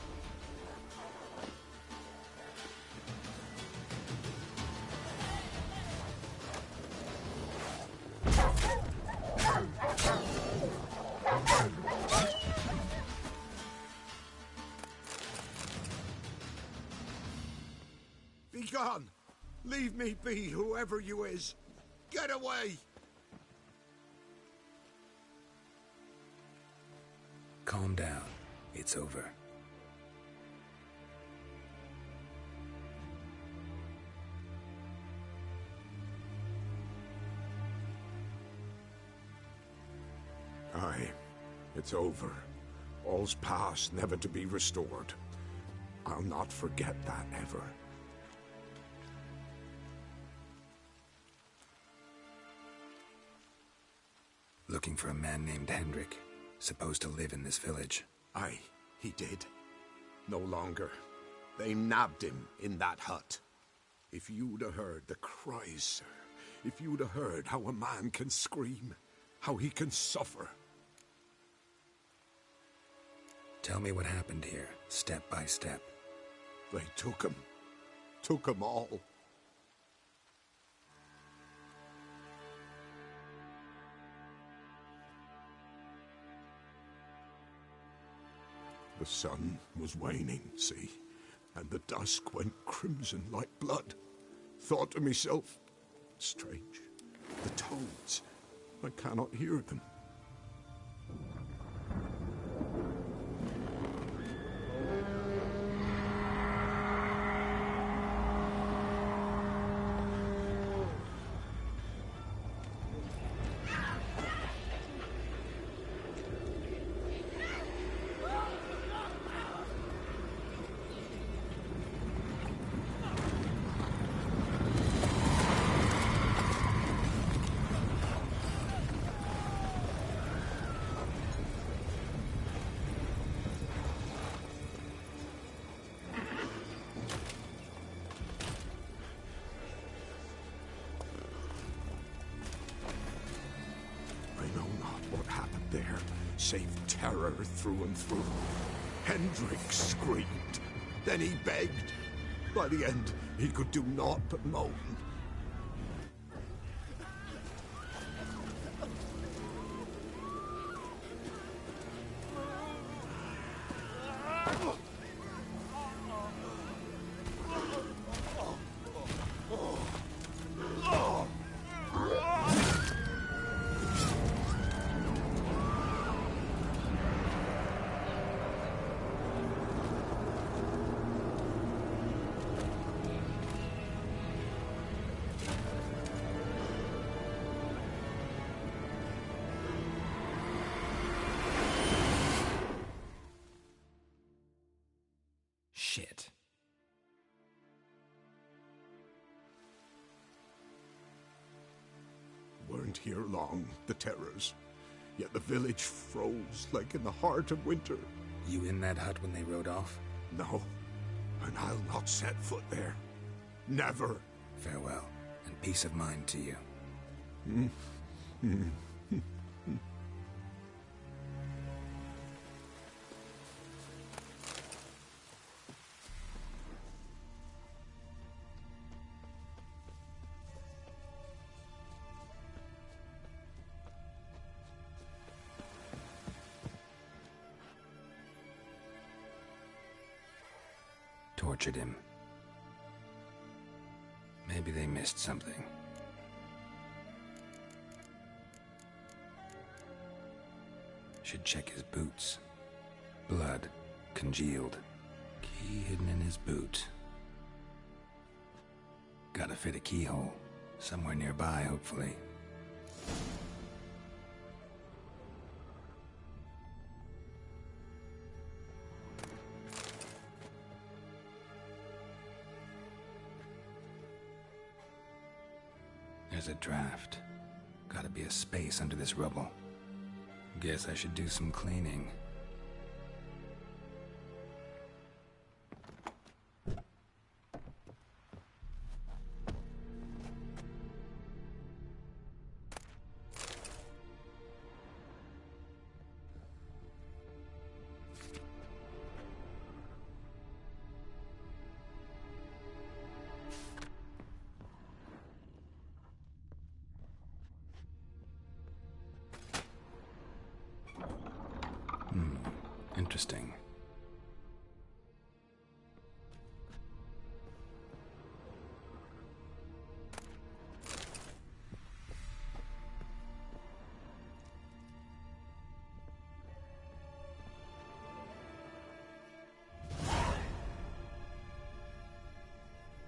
Be gone! Leave me be, whoever you is! Get away! Calm down. It's over. Aye, it's over. All's past, never to be restored. I'll not forget that ever. Looking for a man named Hendrik, supposed to live in this village. Aye, he did. No longer. They nabbed him in that hut. If you'd have heard the cries, sir. If you'd have heard how a man can scream, how he can suffer. Tell me what happened here, step by step. They took him. Took him all. The sun was waning, see, and the dusk went crimson like blood. Thought to myself, strange, the toads, I cannot hear them. There, save terror through and through. Hendrik screamed. Then he begged. By the end, he could do naught but moan. Shit. Weren't here long, the terrors. Yet the village froze like in the heart of winter. You in that hut when they rode off? No, and I'll not set foot there. Never. Farewell, and peace of mind to you. Tortured him. Maybe they missed something. Should check his boots. Blood, congealed. Key hidden in his boot. Gotta fit a keyhole. Somewhere nearby, hopefully. There's a draft. Gotta be a space under this rubble. Guess I should do some cleaning. Interesting.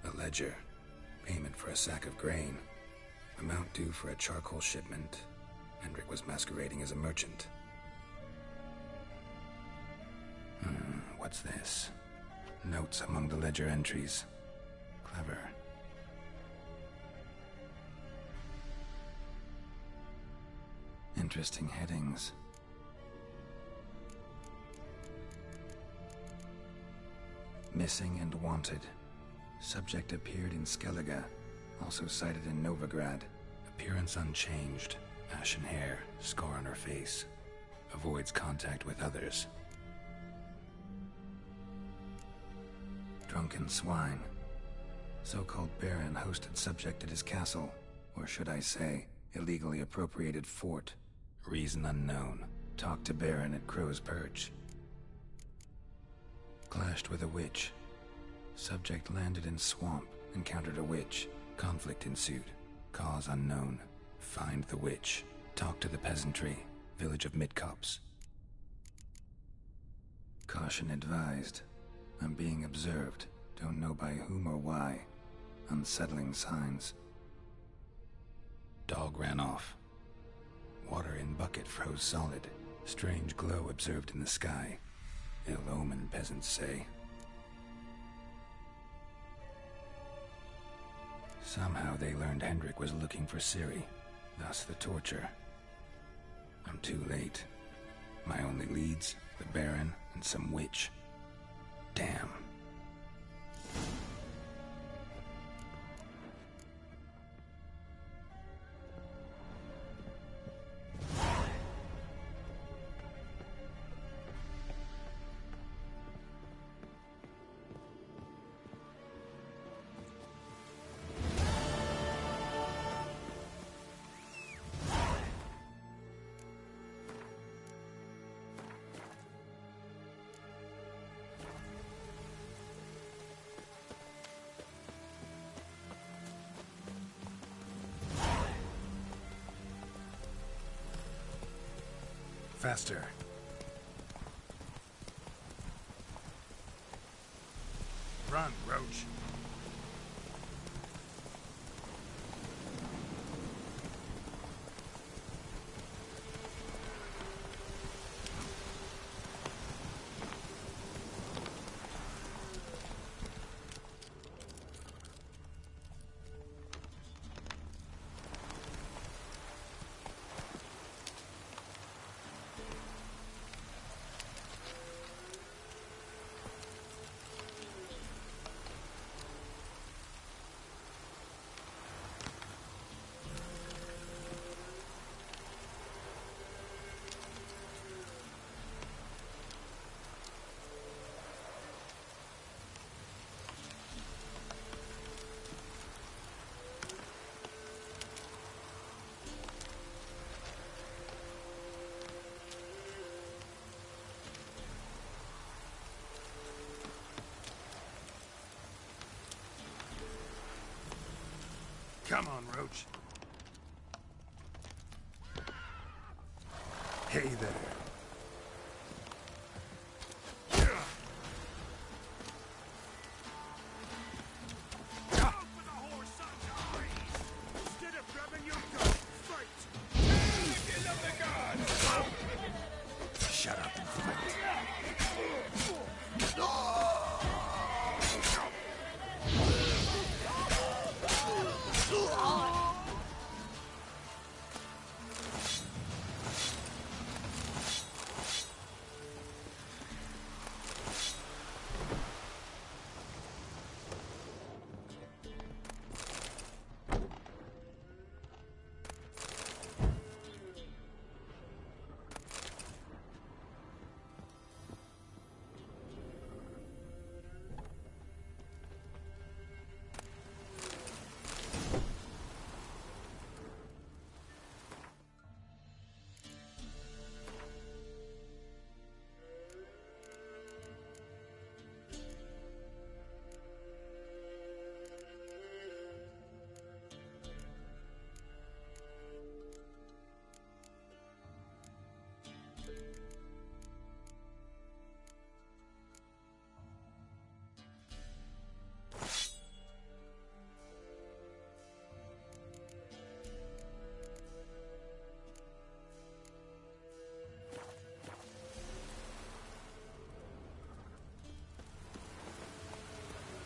A ledger. Payment for a sack of grain. Amount due for a charcoal shipment. Hendrik was masquerading as a merchant. What's this? Notes among the ledger entries. Clever. Interesting headings. Missing and wanted. Subject appeared in Skellige, also sighted in Novigrad. Appearance unchanged. Ashen hair, scar on her face. Avoids contact with others. Drunken swine. So-called Baron hosted subject at his castle, or should I say, illegally appropriated fort. Reason unknown. Talked to Baron at Crow's Perch. Clashed with a witch. Subject landed in swamp, encountered a witch. Conflict ensued. Cause unknown. Find the witch. Talk to the peasantry. Village of Midcopse. Caution advised. I'm being observed. Don't know by whom or why. Unsettling signs. Dog ran off. Water in bucket froze solid. Strange glow observed in the sky. Ill omen, peasants say. Somehow they learned Hendrik was looking for Ciri, thus the torture. I'm too late. My only leads, the Baron and some witch. Damn. Faster. Run, Roach. Come on, Roach. Hey there. Shut up and fight.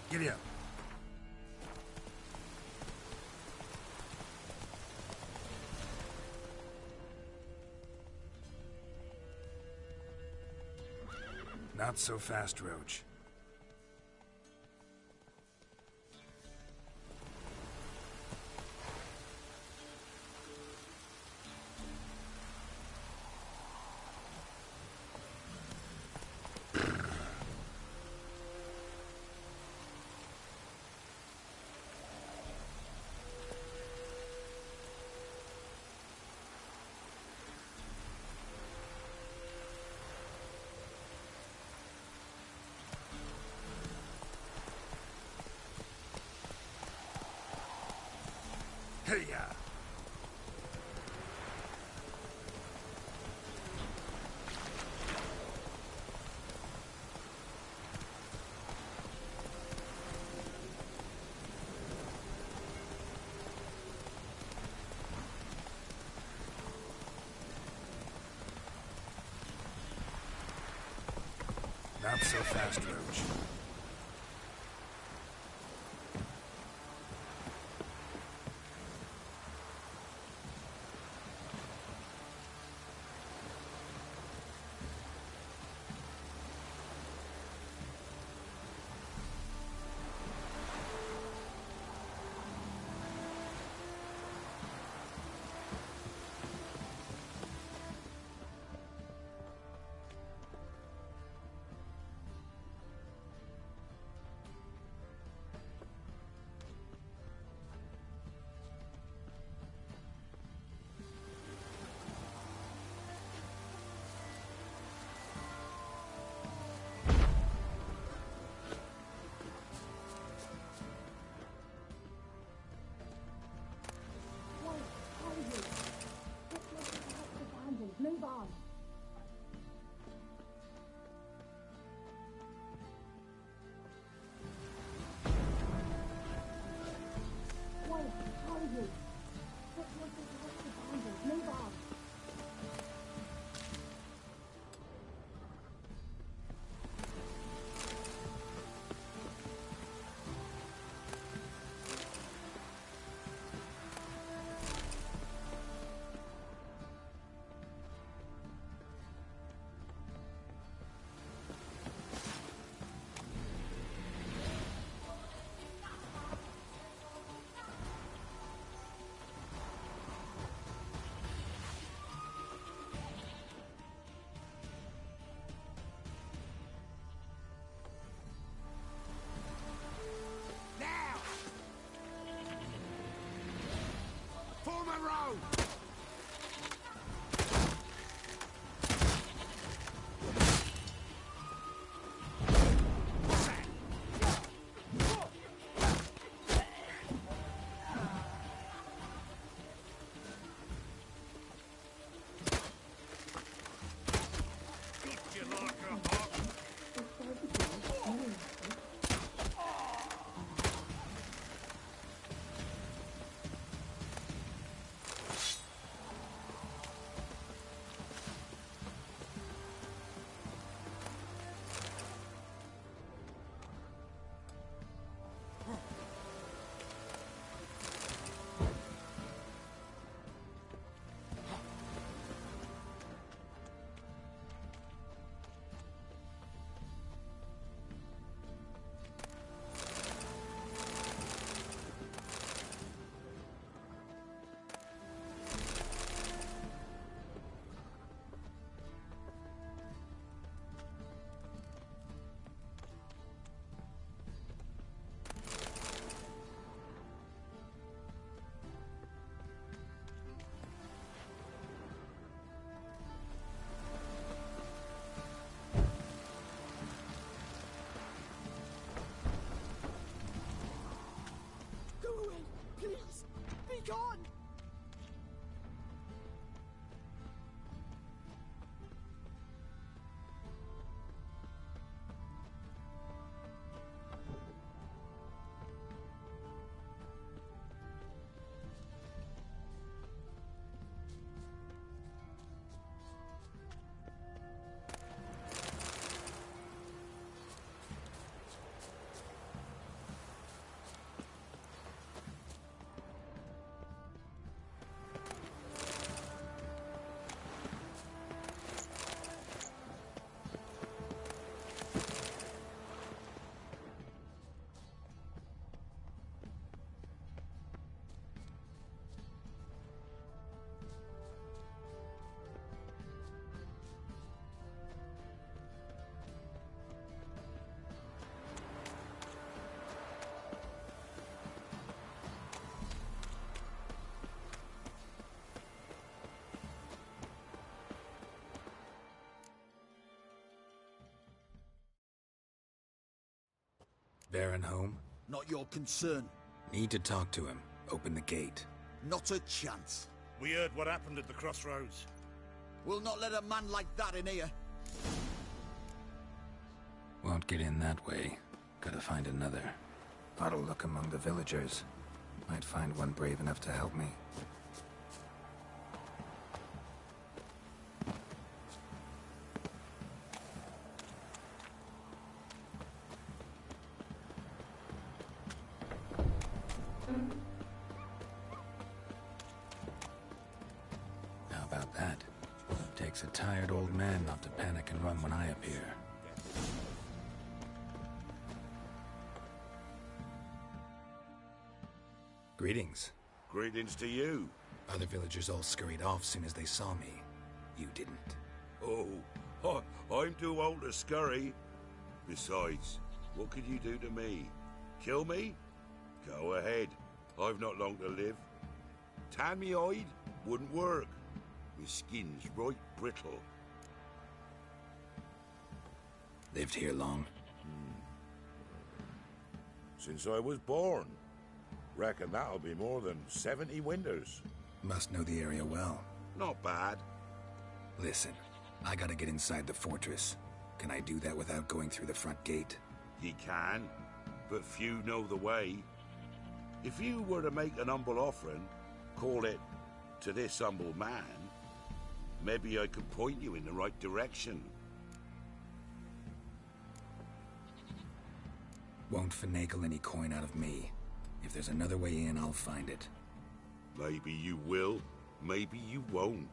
Giddy up. Not so fast, Roach. Hey-ya! Not so fast, Roach. Baron home? Not your concern. Need to talk to him. Open the gate. Not a chance. We heard what happened at the crossroads. We'll not let a man like that in here. Won't get in that way. Gotta find another. Oughta look among the villagers. Might find one brave enough to help me. How about that? Takes a tired old man not to panic and run when I appear. Greetings. Greetings to you. Other villagers all scurried off soon as they saw me. You didn't. Oh, I'm too old to scurry. Besides, what could you do to me? Kill me? Go ahead. I've not long to live. Tan me hide? Wouldn't work. My skin's right brittle. Lived here long? Since I was born. Reckon that'll be more than 70 winters. Must know the area well. Not bad. Listen, I gotta get inside the fortress. Can I do that without going through the front gate? Ye can, but few know the way. If you were to make an humble offering, call it, to this humble man, maybe I could point you in the right direction. Won't finagle any coin out of me. If there's another way in, I'll find it. Maybe you will, maybe you won't.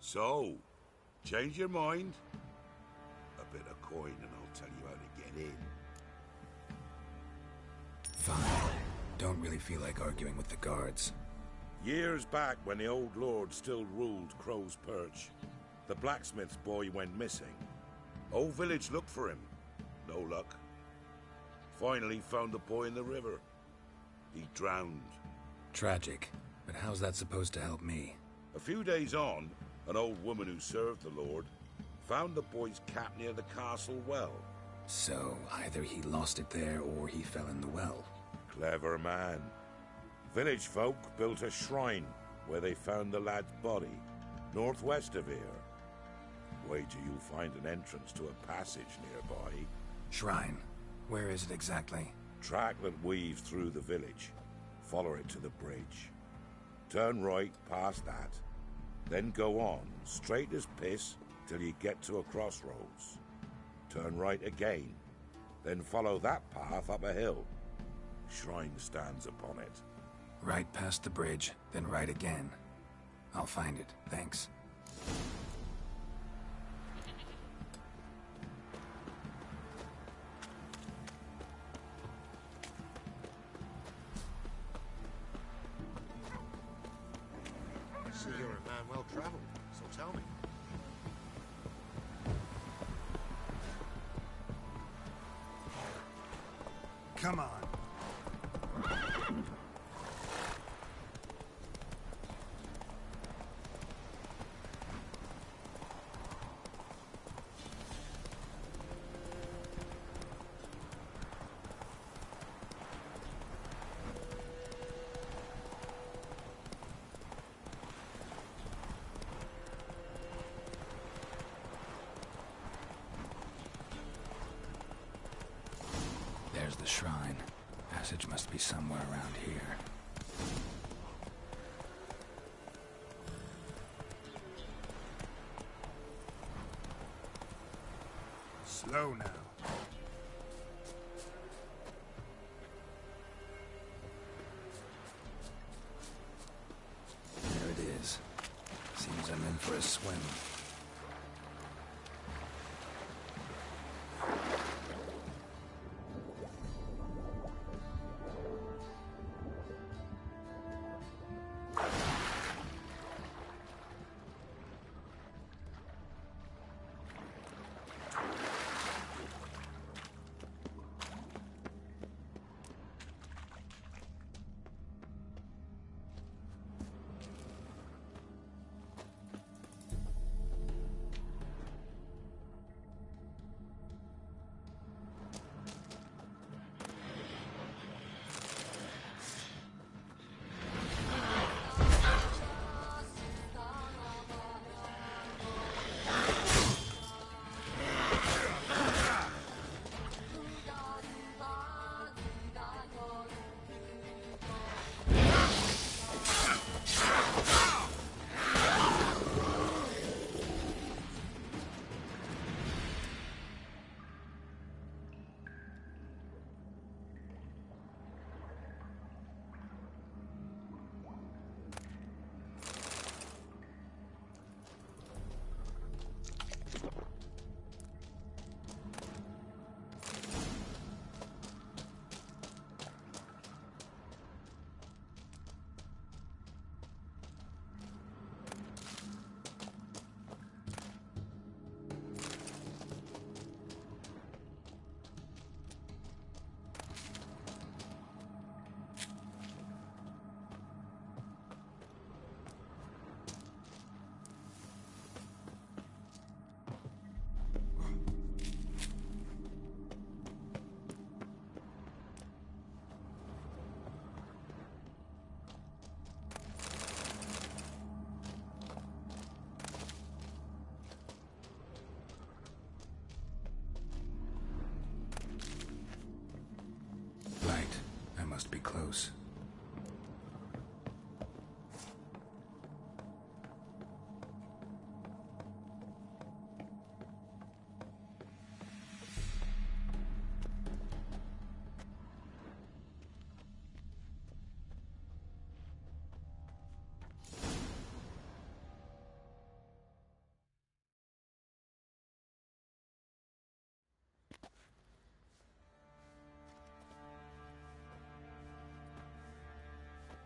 So, change your mind? A bit of coin and I'll tell you how to get in. Fine. Don't really feel like arguing with the guards. Years back, when the old lord still ruled Crow's Perch, the blacksmith's boy went missing. Whole village looked for him. No luck. Finally found the boy in the river. He drowned. Tragic. But how's that supposed to help me? A few days on, an old woman who served the lord found the boy's cap near the castle well. So, either he lost it there or he fell in the well. Clever man. Village folk built a shrine where they found the lad's body, northwest of here. Wager you'll find an entrance to a passage nearby. Shrine? Where is it exactly? Track that weaves through the village. Follow it to the bridge. Turn right past that. Then go on, straight as piss, till you get to a crossroads. Turn right again. Then follow that path up a hill. Shrine stands upon it. Right past the bridge, then right again. I'll find it, thanks. I see you're a man well-traveled, so tell me. Come on. There's the shrine. Passage must be somewhere around here. Slow now. There it is. Seems I'm in for a swim.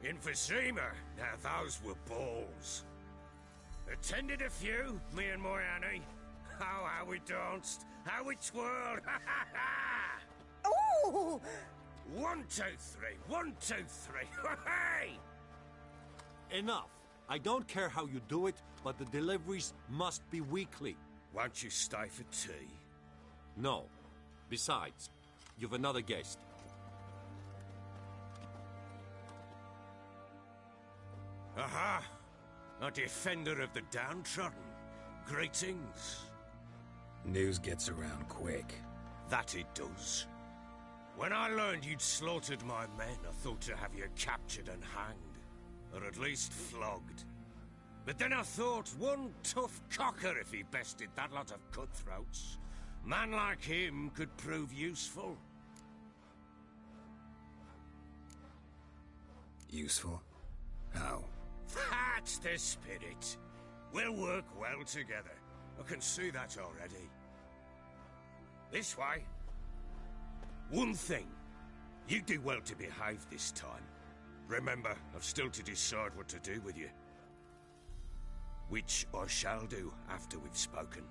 Emphysema. Now those were balls. Attended a few, me and my Annie. Oh, how we danced, how we twirled. Oh! 1, 2, 3. 1, 2, 3. Hey! Enough. I don't care how you do it, but the deliveries must be weekly. Won't you stay for tea? No. Besides, you've another guest. Aha! A defender of the downtrodden. Greetings. News gets around quick. That it does. When I learned you'd slaughtered my men, I thought to have you captured and hanged. Or at least flogged. But then I thought, one tough cocker if he bested that lot of cutthroats. Man like him could prove useful. Useful? How? That's the spirit. We'll work well together. I can see that already. This way. One thing. You do well to behave this time. Remember, I've still to decide what to do with you. Which I shall do after we've spoken.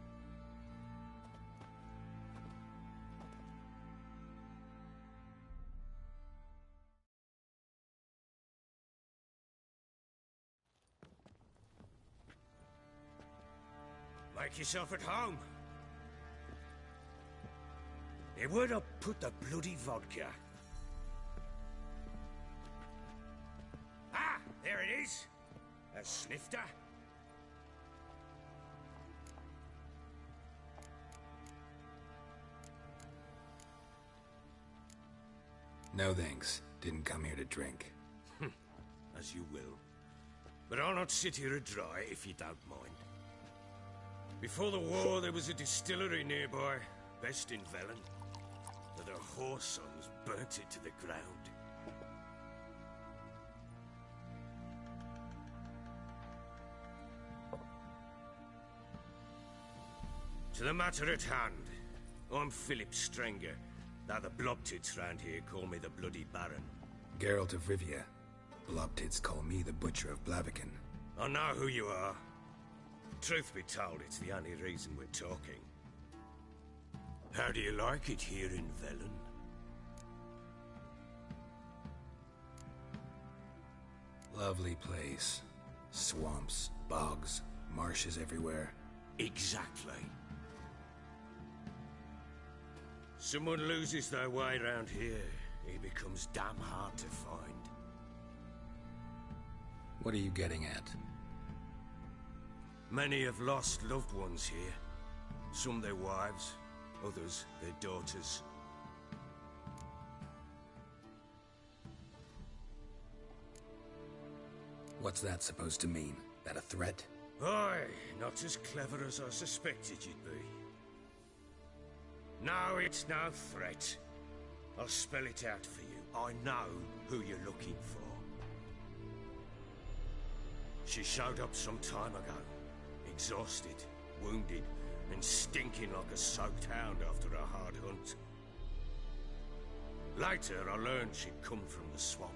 Make yourself at home. Where'd I put the bloody vodka? Ah, there it is. A snifter. No thanks. Didn't come here to drink. As you will. But I'll not sit here dry if you don't mind. Before the war, there was a distillery nearby, best in Velen. But a horse sons burnt it to the ground. To the matter at hand, I'm Philip Strenger. Now the Blobtits round here call me the Bloody Baron. Geralt of Rivia. Blobtits call me the Butcher of Blaviken. I know who you are. Truth be told, it's the only reason we're talking. How do you like it here in Velen? Lovely place. Swamps, bogs, marshes everywhere. Exactly. Someone loses their way around here, he becomes damn hard to find. What are you getting at? Many have lost loved ones here. Some their wives, others their daughters. What's that supposed to mean? That a threat? Aye, not as clever as I suspected you'd be. No, it's no threat. I'll spell it out for you. I know who you're looking for. She showed up some time ago. Exhausted, wounded, and stinking like a soaked hound after a hard hunt. Later, I learned she'd come from the swamp.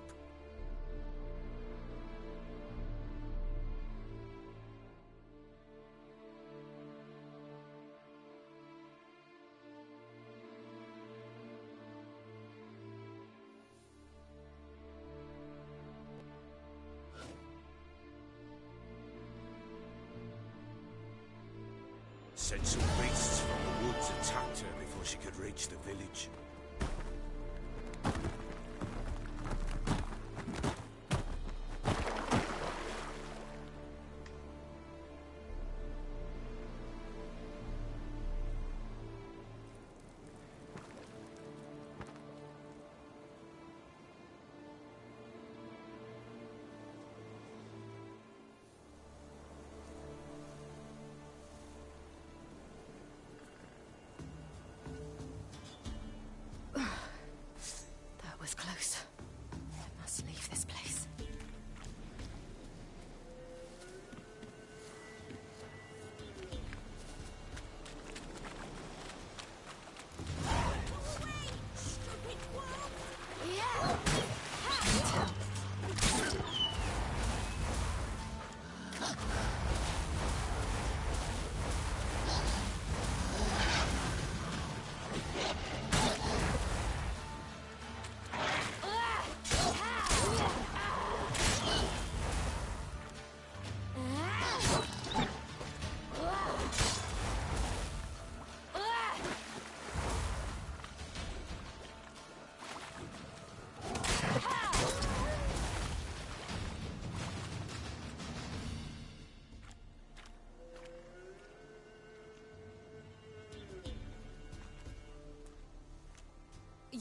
Said some beasts from the woods attacked her before she could reach the village.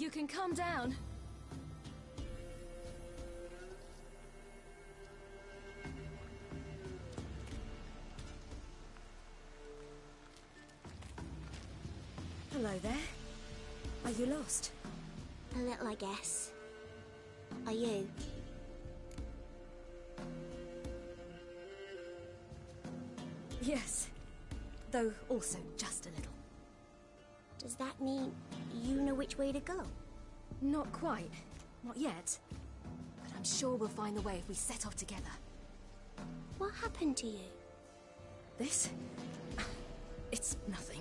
You can calm down. Hello there. Are you lost? A little, I guess. Are you? Yes. Though also just a little. Does that mean you know which way to go? Not quite. Not yet. But I'm sure we'll find the way if we set off together. What happened to you? This? It's nothing.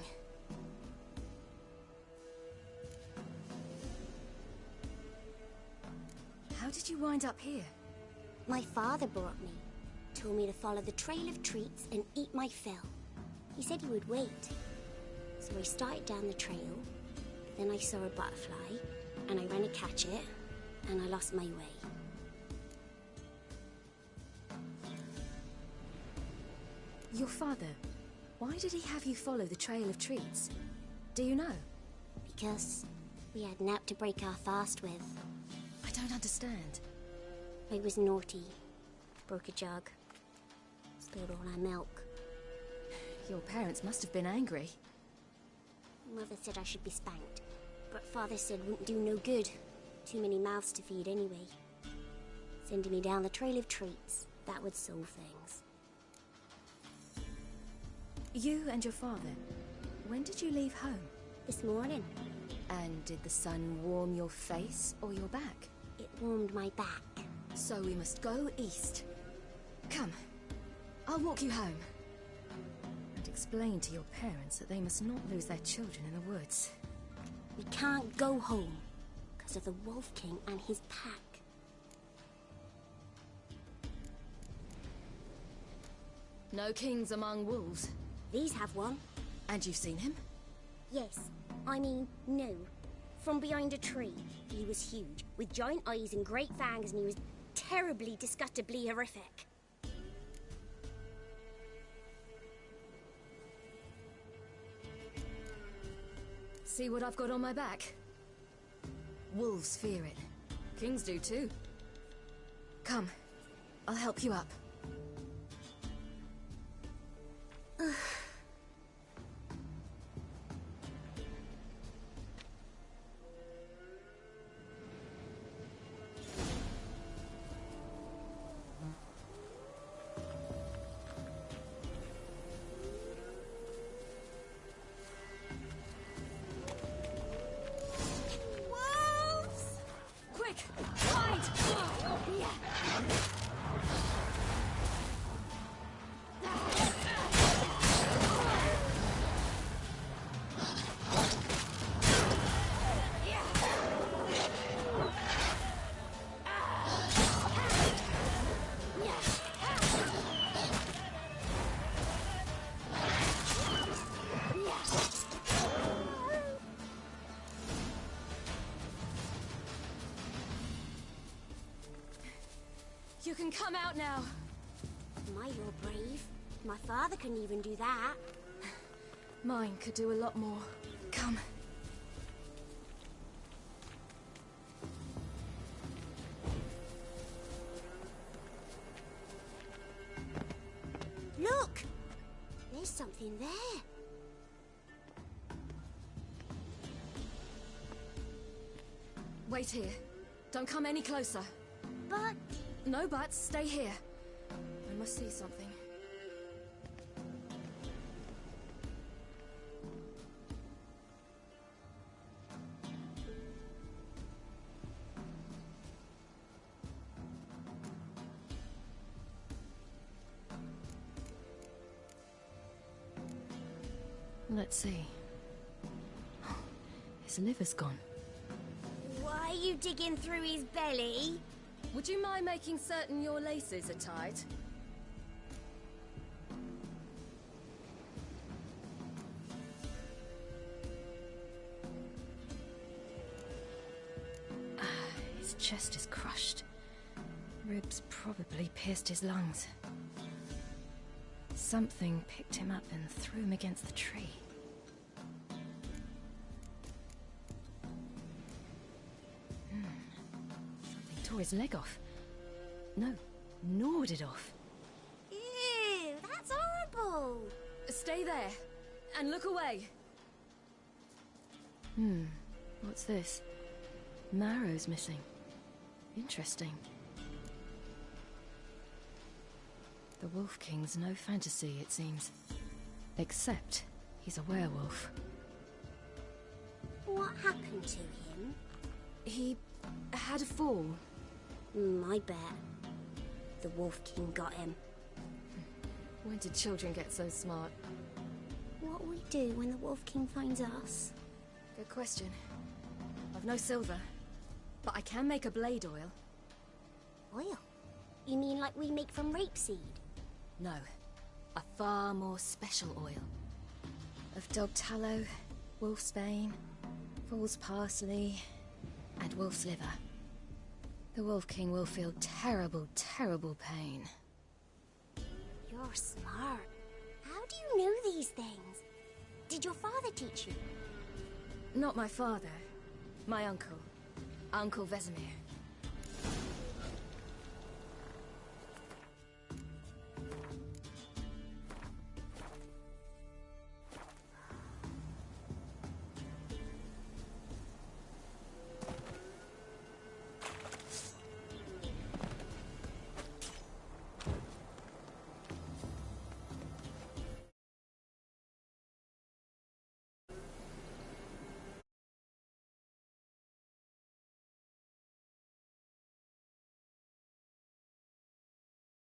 How did you wind up here? My father brought me. Told me to follow the trail of treats and eat my fill. He said he would wait. So I started down the trail, then I saw a butterfly, and I ran to catch it, and I lost my way. Your father, why did he have you follow the trail of treats? Do you know? Because we had naught to break our fast with. I don't understand. I was naughty. Broke a jug. Spilled all our milk. Your parents must have been angry. Mother said I should be spanked, but Father said wouldn't do no good. Too many mouths to feed anyway. Sending me down the trail of treats, that would solve things. You and your father, when did you leave home? This morning. And did the sun warm your face or your back? It warmed my back. So we must go east. Come, I'll walk you home. And explain to your parents that they must not lose their children in the woods. We can't go home because of the Wolf King and his pack. No kings among wolves. These have one. And you've seen him? Yes. I mean, no. From behind a tree. He was huge, with giant eyes and great fangs, and he was terribly, disgustingly horrific. See what I've got on my back? Wolves fear it. Kings do too. Come, I'll help you up. You can come out now. My, you're brave. My father couldn't even do that. Mine could do a lot more. Come. Look! There's something there. Wait here. Don't come any closer. But... No buts. Stay here. I must see something. Let's see. His liver's gone. Why are you digging through his belly? Would you mind making certain your laces are tied? His chest is crushed. Ribs probably pierced his lungs. Something picked him up and threw him against the tree. tore his leg off. No, gnawed it off. Ew, that's horrible! Stay there, and look away. What's this? Marrow's missing. Interesting. The Wolf King's no fantasy, it seems. Except he's a werewolf. What happened to him? He had a fall. I bet. The Wolf King got him. When did children get so smart? What'll we do when the Wolf King finds us? Good question. I've no silver, but I can make a blade oil. Oil? You mean like we make from rapeseed? No, a far more special oil. Of dog tallow, wolf's bane, fool's parsley, and wolf's liver. The Wolf King will feel terrible, terrible pain. You're smart. How do you know these things? Did your father teach you? Not my father. My uncle. Uncle Vesemir.